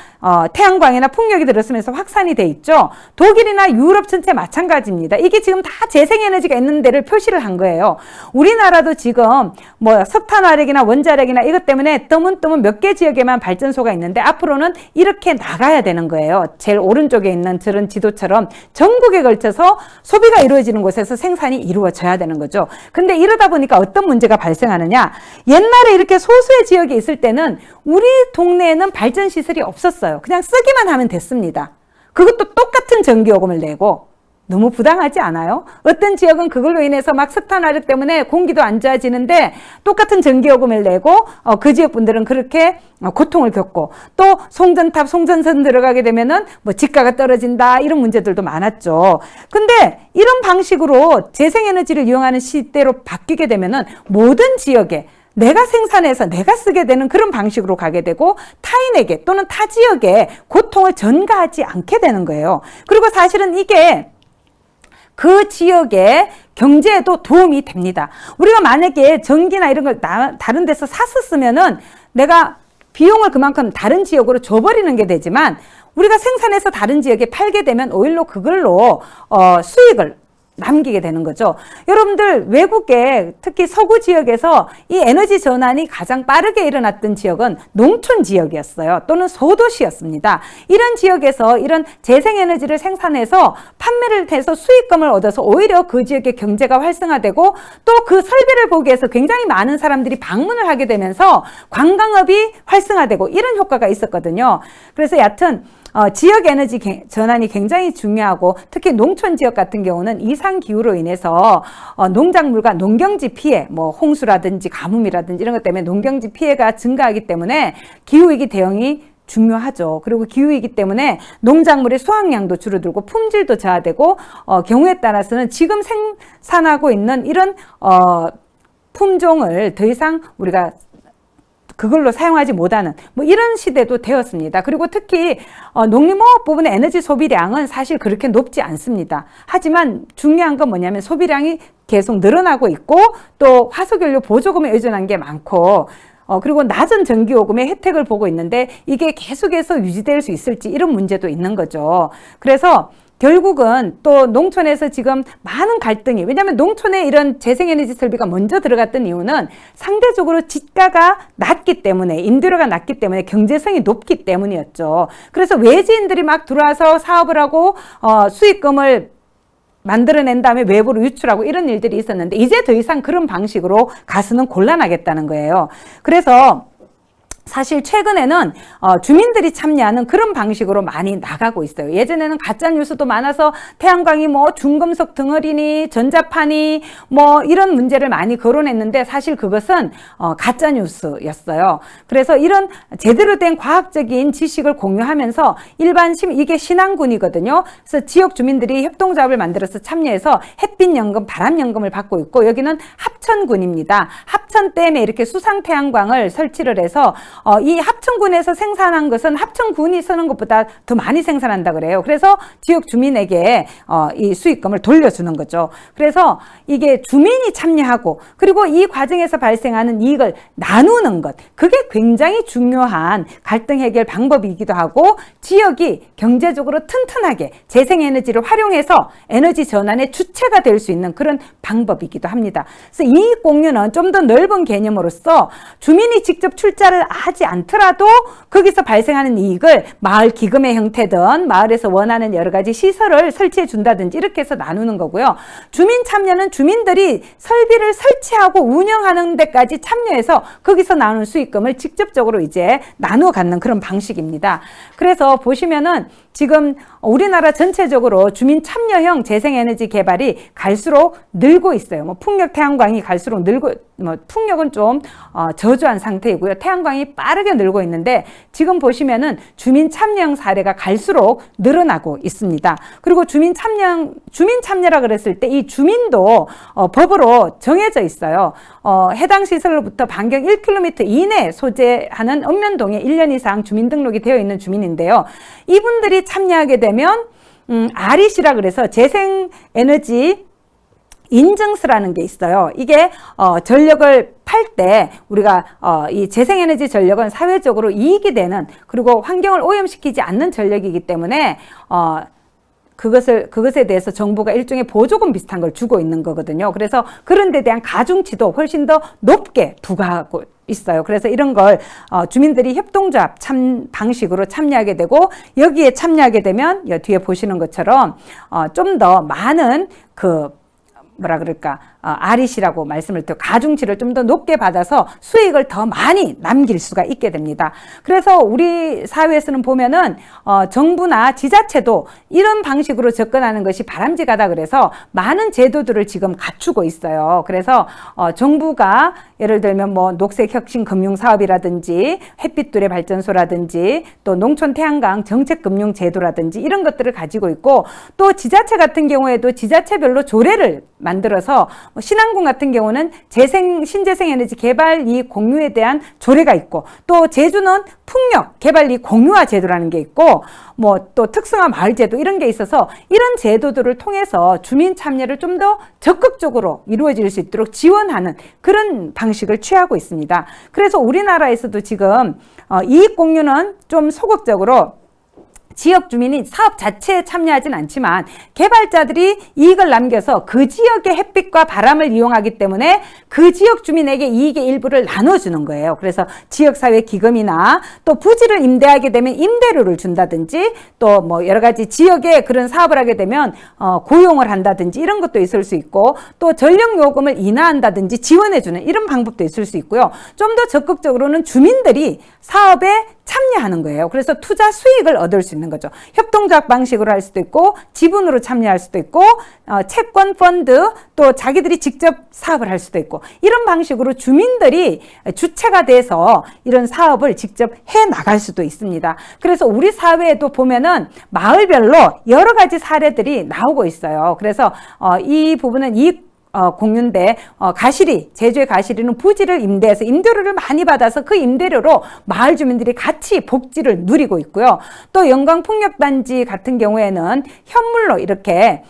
태양광이나 풍력이 들었으면서 확산이 돼 있죠. 독일이나 유럽 전체 마찬가지입니다. 이게 지금 다 재생에너지가 있는 데를 표시를 한 거예요. 우리나라도 지금 뭐 석탄화력이나 원자력이나 이것 때문에 뜨문뜨문 몇 개 지역에만 발전소가 있는데 앞으로는 이렇게 나가야 되는 거예요. 제일 오른쪽에 있는 저런 지도처럼 전국에 걸쳐서 소비가 이루어지는 곳에서 생산이 이루어져야 되는 거죠. 근데 이러다 보니까 어떤 문제가 발생하느냐. 옛날에 이렇게 소수의 지역에 있을 때는 우리 동네에는 발전시설이 없었어요. 그냥 쓰기만 하면 됐습니다. 그것도 똑같은 전기요금을 내고. 너무 부당하지 않아요? 어떤 지역은 그걸로 인해서 막 석탄화력 때문에 공기도 안 좋아지는데 똑같은 전기요금을 내고 그 지역 분들은 그렇게 고통을 겪고, 또 송전탑, 송전선 들어가게 되면은 뭐 지가가 떨어진다 이런 문제들도 많았죠. 근데 이런 방식으로 재생에너지를 이용하는 시대로 바뀌게 되면은 모든 지역에 내가 생산해서 내가 쓰게 되는 그런 방식으로 가게 되고 타인에게 또는 타 지역에 고통을 전가하지 않게 되는 거예요. 그리고 사실은 이게 그 지역의 경제에도 도움이 됩니다. 우리가 만약에 전기나 이런 걸 다른 데서 샀었으면은 내가 비용을 그만큼 다른 지역으로 줘버리는 게 되지만, 우리가 생산해서 다른 지역에 팔게 되면 오히려 그걸로 수익을 남기게 되는 거죠. 여러분들 외국에 특히 서구 지역에서 이 에너지 전환이 가장 빠르게 일어났던 지역은 농촌 지역이었어요. 또는 소도시였습니다. 이런 지역에서 이런 재생에너지를 생산해서 판매를 해서 수익금을 얻어서 오히려 그 지역의 경제가 활성화되고, 또 그 설비를 보기 위해서 굉장히 많은 사람들이 방문을 하게 되면서 관광업이 활성화되고 이런 효과가 있었거든요. 그래서 여하튼 지역 에너지 전환이 굉장히 중요하고, 특히 농촌 지역 같은 경우는 이상 기후로 인해서 농작물과 농경지 피해, 뭐 홍수라든지 가뭄이라든지 이런 것 때문에 농경지 피해가 증가하기 때문에 기후위기 대응이 중요하죠. 그리고 기후이기 때문에 농작물의 수확량도 줄어들고 품질도 저하되고, 경우에 따라서는 지금 생산하고 있는 이런 품종을 더 이상 우리가 그걸로 사용하지 못하는 뭐 이런 시대도 되었습니다. 그리고 특히 농림공업 부분의 에너지 소비량은 사실 그렇게 높지 않습니다. 하지만 중요한 건 뭐냐면 소비량이 계속 늘어나고 있고, 또 화석연료 보조금에 의존한 게 많고, 그리고 낮은 전기요금의 혜택을 보고 있는데 이게 계속해서 유지될 수 있을지 이런 문제도 있는 거죠. 그래서 결국은 또 농촌에서 지금 많은 갈등이, 왜냐하면 농촌에 이런 재생에너지 설비가 먼저 들어갔던 이유는 상대적으로 지가가 낮기 때문에, 임대료가 낮기 때문에 경제성이 높기 때문이었죠. 그래서 외지인들이 막 들어와서 사업을 하고 수익금을 만들어낸 다음에 외부로 유출하고 이런 일들이 있었는데, 이제 더 이상 그런 방식으로 가서는 곤란하겠다는 거예요. 그래서 사실 최근에는 주민들이 참여하는 그런 방식으로 많이 나가고 있어요. 예전에는 가짜 뉴스도 많아서 태양광이 뭐 중금속 덩어리니 전자파니 뭐 이런 문제를 많이 거론했는데, 사실 그것은 가짜 뉴스였어요. 그래서 이런 제대로 된 과학적인 지식을 공유하면서 이게 신안군이거든요. 그래서 지역 주민들이 협동조합을 만들어서 참여해서 햇빛연금, 바람연금을 받고 있고, 여기는 합천군입니다. 합천댐에 이렇게 수상태양광을 설치를 해서 이 합천군에서 생산한 것은 합천군이 쓰는 것보다 더 많이 생산한다 그래요. 그래서 지역 주민에게 이 수익금을 돌려주는 거죠. 그래서 이게 주민이 참여하고, 그리고 이 과정에서 발생하는 이익을 나누는 것, 그게 굉장히 중요한 갈등 해결 방법이기도 하고, 지역이 경제적으로 튼튼하게 재생에너지를 활용해서 에너지 전환의 주체가 될 수 있는 그런 방법이기도 합니다. 그래서 이익 공유는 좀 더 넓은 개념으로서 주민이 직접 출자를 하지 않더라도 거기서 발생하는 이익을 마을 기금의 형태든 마을에서 원하는 여러 가지 시설을 설치해 준다든지 이렇게 해서 나누는 거고요. 주민 참여는 주민들이 설비를 설치하고 운영하는 데까지 참여해서 거기서 나오는 수익금을 직접적으로 이제 나누어 갖는 그런 방식입니다. 그래서 보시면은 지금 우리나라 전체적으로 주민 참여형 재생에너지 개발이 갈수록 늘고 있어요. 뭐 풍력, 태양광이 갈수록 늘고, 뭐 풍력은 좀 저조한 상태이고요. 태양광이 빠르게 늘고 있는데, 지금 보시면은 주민 참여형 사례가 갈수록 늘어나고 있습니다. 그리고 주민 참여라 그랬을 때 이 주민도 법으로 정해져 있어요. 해당 시설로부터 반경 1km 이내 소재하는 읍면동에 1년 이상 주민등록이 되어 있는 주민인데요. 이분들이 참여하게 되면 REC라 그래서 재생에너지 인증서라는 게 있어요. 이게 전력을 팔 때 우리가 이 재생에너지 전력은 사회적으로 이익이 되는, 그리고 환경을 오염시키지 않는 전력이기 때문에 그것에 대해서 정부가 일종의 보조금 비슷한 걸 주고 있는 거거든요. 그래서 그런 데 대한 가중치도 훨씬 더 높게 부과하고 있어요. 그래서 이런 걸 주민들이 협동조합 방식으로 참여하게 되고, 여기에 참여하게 되면 뒤에 보시는 것처럼 좀 더 많은 REC라고 말씀을 또 가중치를 좀 더 높게 받아서 수익을 더 많이 남길 수가 있게 됩니다. 그래서 우리 사회에서는 보면은 정부나 지자체도 이런 방식으로 접근하는 것이 바람직하다 그래서 많은 제도들을 지금 갖추고 있어요. 그래서 정부가 예를 들면 뭐 녹색혁신 금융사업이라든지 햇빛두레 발전소라든지 또 농촌 태양광 정책금융 제도라든지 이런 것들을 가지고 있고, 또 지자체 같은 경우에도 지자체별로 조례를 만들어서 신안군 같은 경우는 신재생에너지 개발 이익 공유에 대한 조례가 있고, 또 제주는 풍력 개발 이익 공유화 제도라는 게 있고, 뭐 또 특성화 마을 제도 이런 게 있어서 이런 제도들을 통해서 주민 참여를 좀 더 적극적으로 이루어질 수 있도록 지원하는 그런 방식을 취하고 있습니다. 그래서 우리나라에서도 지금 이익 공유는 좀 소극적으로 지역 주민이 사업 자체에 참여하진 않지만 개발자들이 이익을 남겨서 그 지역의 햇빛과 바람을 이용하기 때문에 그 지역 주민에게 이익의 일부를 나눠주는 거예요. 그래서 지역사회 기금이나 또 부지를 임대하게 되면 임대료를 준다든지, 또 뭐 여러 가지 지역에 그런 사업을 하게 되면 고용을 한다든지 이런 것도 있을 수 있고, 또 전력 요금을 인하한다든지 지원해주는 이런 방법도 있을 수 있고요. 좀 더 적극적으로는 주민들이 사업에 참여하는 거예요. 그래서 투자 수익을 얻을 수 있는 거죠. 협동조합 방식으로 할 수도 있고, 지분으로 참여할 수도 있고, 채권 펀드, 또 자기들이 직접 사업을 할 수도 있고, 이런 방식으로 주민들이 주체가 돼서 이런 사업을 직접 해 나갈 수도 있습니다. 그래서 우리 사회에도 보면은 마을별로 여러 가지 사례들이 나오고 있어요. 그래서 이 부분은 공유인데, 제주의 가시리는 부지를 임대해서 임대료를 많이 받아서 그 임대료로 마을 주민들이 같이 복지를 누리고 있고요. 또 영광풍력단지 같은 경우에는 현물로 이렇게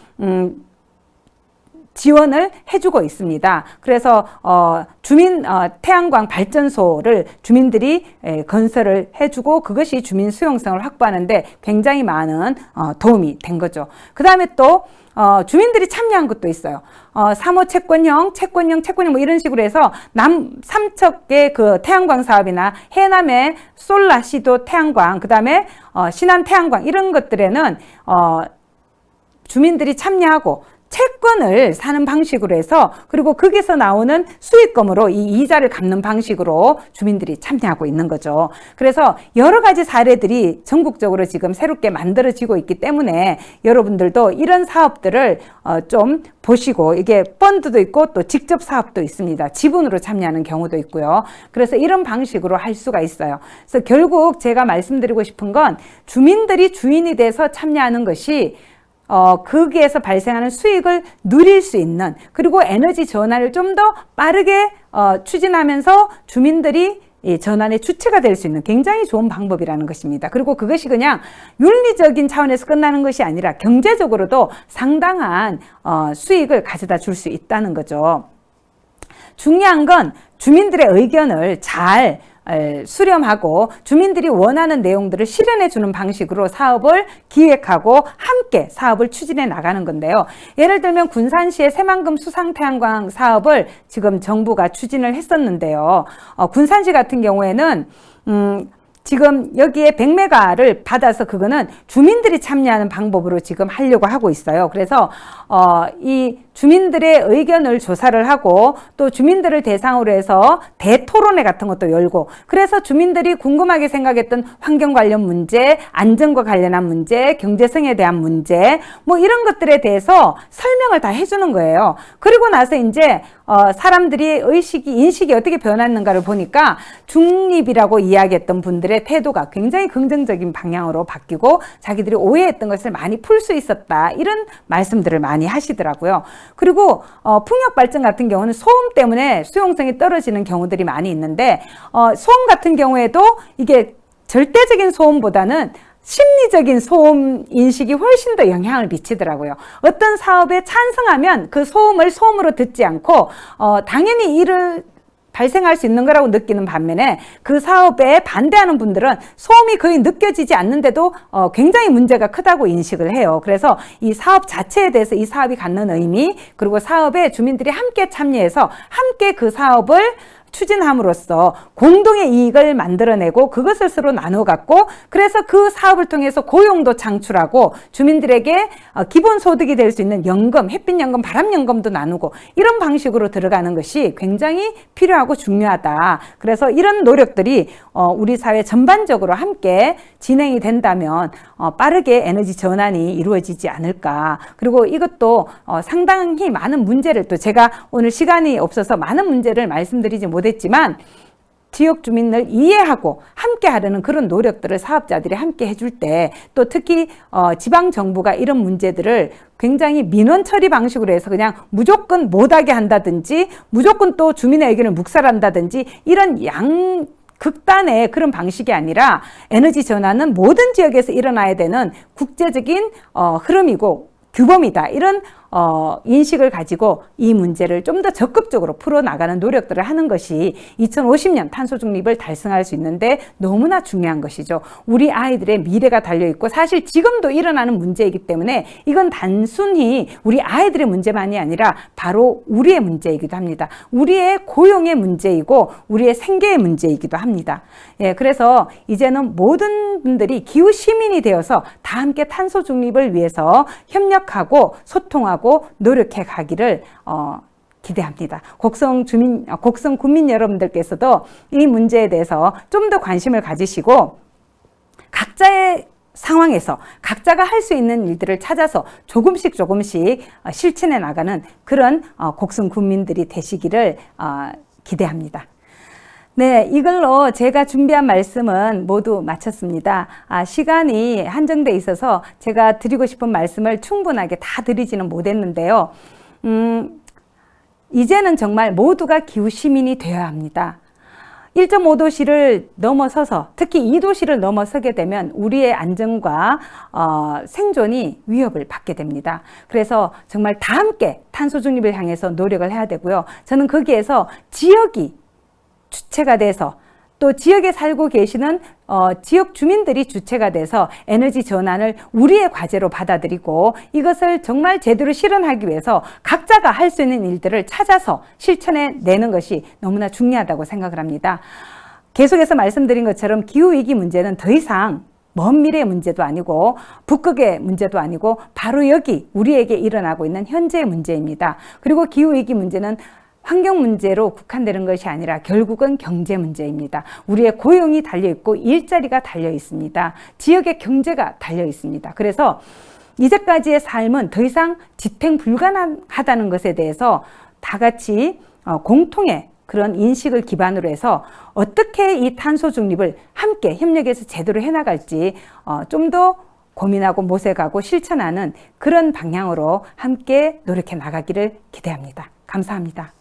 지원을 해주고 있습니다. 그래서 태양광 발전소를 주민들이 건설을 해주고, 그것이 주민 수용성을 확보하는데 굉장히 많은 도움이 된 거죠. 그 다음에 또 주민들이 참여한 것도 있어요. 3호 채권형 뭐 이런 식으로 해서 삼척의 그 태양광 사업이나 해남의 솔라시도 태양광, 그 다음에 신안 태양광 이런 것들에는 주민들이 참여하고 채권을 사는 방식으로 해서, 그리고 거기서 나오는 수익금으로 이 이자를 갚는 방식으로 주민들이 참여하고 있는 거죠. 그래서 여러 가지 사례들이 전국적으로 지금 새롭게 만들어지고 있기 때문에 여러분들도 이런 사업들을 좀 보시고, 이게 펀드도 있고 또 직접 사업도 있습니다. 지분으로 참여하는 경우도 있고요. 그래서 이런 방식으로 할 수가 있어요. 그래서 결국 제가 말씀드리고 싶은 건, 주민들이 주인이 돼서 참여하는 것이 거기에서 발생하는 수익을 누릴 수 있는, 그리고 에너지 전환을 좀 더 빠르게 추진하면서 주민들이 이 전환의 주체가 될 수 있는 굉장히 좋은 방법이라는 것입니다. 그리고 그것이 그냥 윤리적인 차원에서 끝나는 것이 아니라 경제적으로도 상당한 수익을 가져다 줄 수 있다는 거죠. 중요한 건 주민들의 의견을 잘 수렴하고 주민들이 원하는 내용들을 실현해 주는 방식으로 사업을 기획하고 함께 사업을 추진해 나가는 건데요. 예를 들면 군산시의 새만금 수상태양광 사업을 지금 정부가 추진을 했었는데요. 군산시 같은 경우에는 지금 여기에 100메가를 받아서 그거는 주민들이 참여하는 방법으로 지금 하려고 하고 있어요. 그래서 이 주민들의 의견을 조사를 하고, 또 주민들을 대상으로 해서 대토론회 같은 것도 열고, 그래서 주민들이 궁금하게 생각했던 환경 관련 문제, 안전과 관련한 문제, 경제성에 대한 문제, 뭐 이런 것들에 대해서 설명을 다 해주는 거예요. 그리고 나서 이제 사람들이 인식이 어떻게 변했는가를 보니까 중립이라고 이야기했던 분들의 태도가 굉장히 긍정적인 방향으로 바뀌고, 자기들이 오해했던 것을 많이 풀 수 있었다, 이런 말씀들을 많이 하시더라고요. 그리고 풍력 발전 같은 경우는 소음 때문에 수용성이 떨어지는 경우들이 많이 있는데, 소음 같은 경우에도 이게 절대적인 소음보다는 심리적인 소음 인식이 훨씬 더 영향을 미치더라고요. 어떤 사업에 찬성하면 그 소음을 소음으로 듣지 않고 당연히 이를 발생할 수 있는 거라고 느끼는 반면에 그 사업에 반대하는 분들은 소음이 거의 느껴지지 않는데도 굉장히 문제가 크다고 인식을 해요. 그래서 이 사업 자체에 대해서 이 사업이 갖는 의미, 그리고 사업에 주민들이 함께 참여해서 함께 그 사업을 추진함으로써 공동의 이익을 만들어내고 그것을 서로 나눠 갖고, 그래서 그 사업을 통해서 고용도 창출하고 주민들에게 기본 소득이 될 수 있는 연금, 햇빛연금, 바람연금도 나누고, 이런 방식으로 들어가는 것이 굉장히 필요하고 중요하다. 그래서 이런 노력들이 우리 사회 전반적으로 함께 진행이 된다면 빠르게 에너지 전환이 이루어지지 않을까. 그리고 이것도 상당히 많은 문제를, 또 제가 오늘 시간이 없어서 많은 문제를 말씀드리지 못했지만 지역 주민을 이해하고 함께 하려는 그런 노력들을 사업자들이 함께 해줄 때, 또 특히 지방 정부가 이런 문제들을 굉장히 민원 처리 방식으로 해서 그냥 무조건 못하게 한다든지, 무조건 또 주민의 의견을 묵살한다든지, 이런 극단의 그런 방식이 아니라 에너지 전환은 모든 지역에서 일어나야 되는 국제적인 흐름이고 규범이다, 이런 인식을 가지고 이 문제를 좀 더 적극적으로 풀어나가는 노력들을 하는 것이 2050년 탄소 중립을 달성할 수 있는데 너무나 중요한 것이죠. 우리 아이들의 미래가 달려있고, 사실 지금도 일어나는 문제이기 때문에 이건 단순히 우리 아이들의 문제만이 아니라 바로 우리의 문제이기도 합니다. 우리의 고용의 문제이고 우리의 생계의 문제이기도 합니다. 예, 그래서 이제는 모든 분들이 기후 시민이 되어서 다 함께 탄소 중립을 위해서 협력하고 소통하고 노력해 가기를 기대합니다. 곡성 군민 여러분들께서도 이 문제에 대해서 좀 더 관심을 가지시고, 각자의 상황에서 각자가 할 수 있는 일들을 찾아서 조금씩 실천해 나가는 그런 곡성 군민들이 되시기를 기대합니다. 네, 이걸로 제가 준비한 말씀은 모두 마쳤습니다. 시간이 한정돼 있어서 제가 드리고 싶은 말씀을 충분하게 다 드리지는 못했는데요. 이제는 정말 모두가 기후 시민이 되어야 합니다. 1.5도씨를 넘어서서, 특히 2도씨를 넘어서게 되면 우리의 안전과 생존이 위협을 받게 됩니다. 그래서 정말 다 함께 탄소 중립을 향해서 노력을 해야 되고요. 저는 거기에서 지역이 주체가 돼서, 또 지역에 살고 계시는 지역 주민들이 주체가 돼서 에너지 전환을 우리의 과제로 받아들이고, 이것을 정말 제대로 실현하기 위해서 각자가 할 수 있는 일들을 찾아서 실천해 내는 것이 너무나 중요하다고 생각을 합니다. 계속해서 말씀드린 것처럼 기후위기 문제는 더 이상 먼 미래의 문제도 아니고 북극의 문제도 아니고 바로 여기 우리에게 일어나고 있는 현재의 문제입니다. 그리고 기후위기 문제는 환경 문제로 국한되는 것이 아니라 결국은 경제 문제입니다. 우리의 고용이 달려있고 일자리가 달려있습니다. 지역의 경제가 달려있습니다. 그래서 이제까지의 삶은 더 이상 지탱 불가능하다는 것에 대해서 다 같이 공통의 그런 인식을 기반으로 해서 어떻게 이 탄소 중립을 함께 협력해서 제대로 해나갈지 좀 더 고민하고 모색하고 실천하는 그런 방향으로 함께 노력해 나가기를 기대합니다. 감사합니다.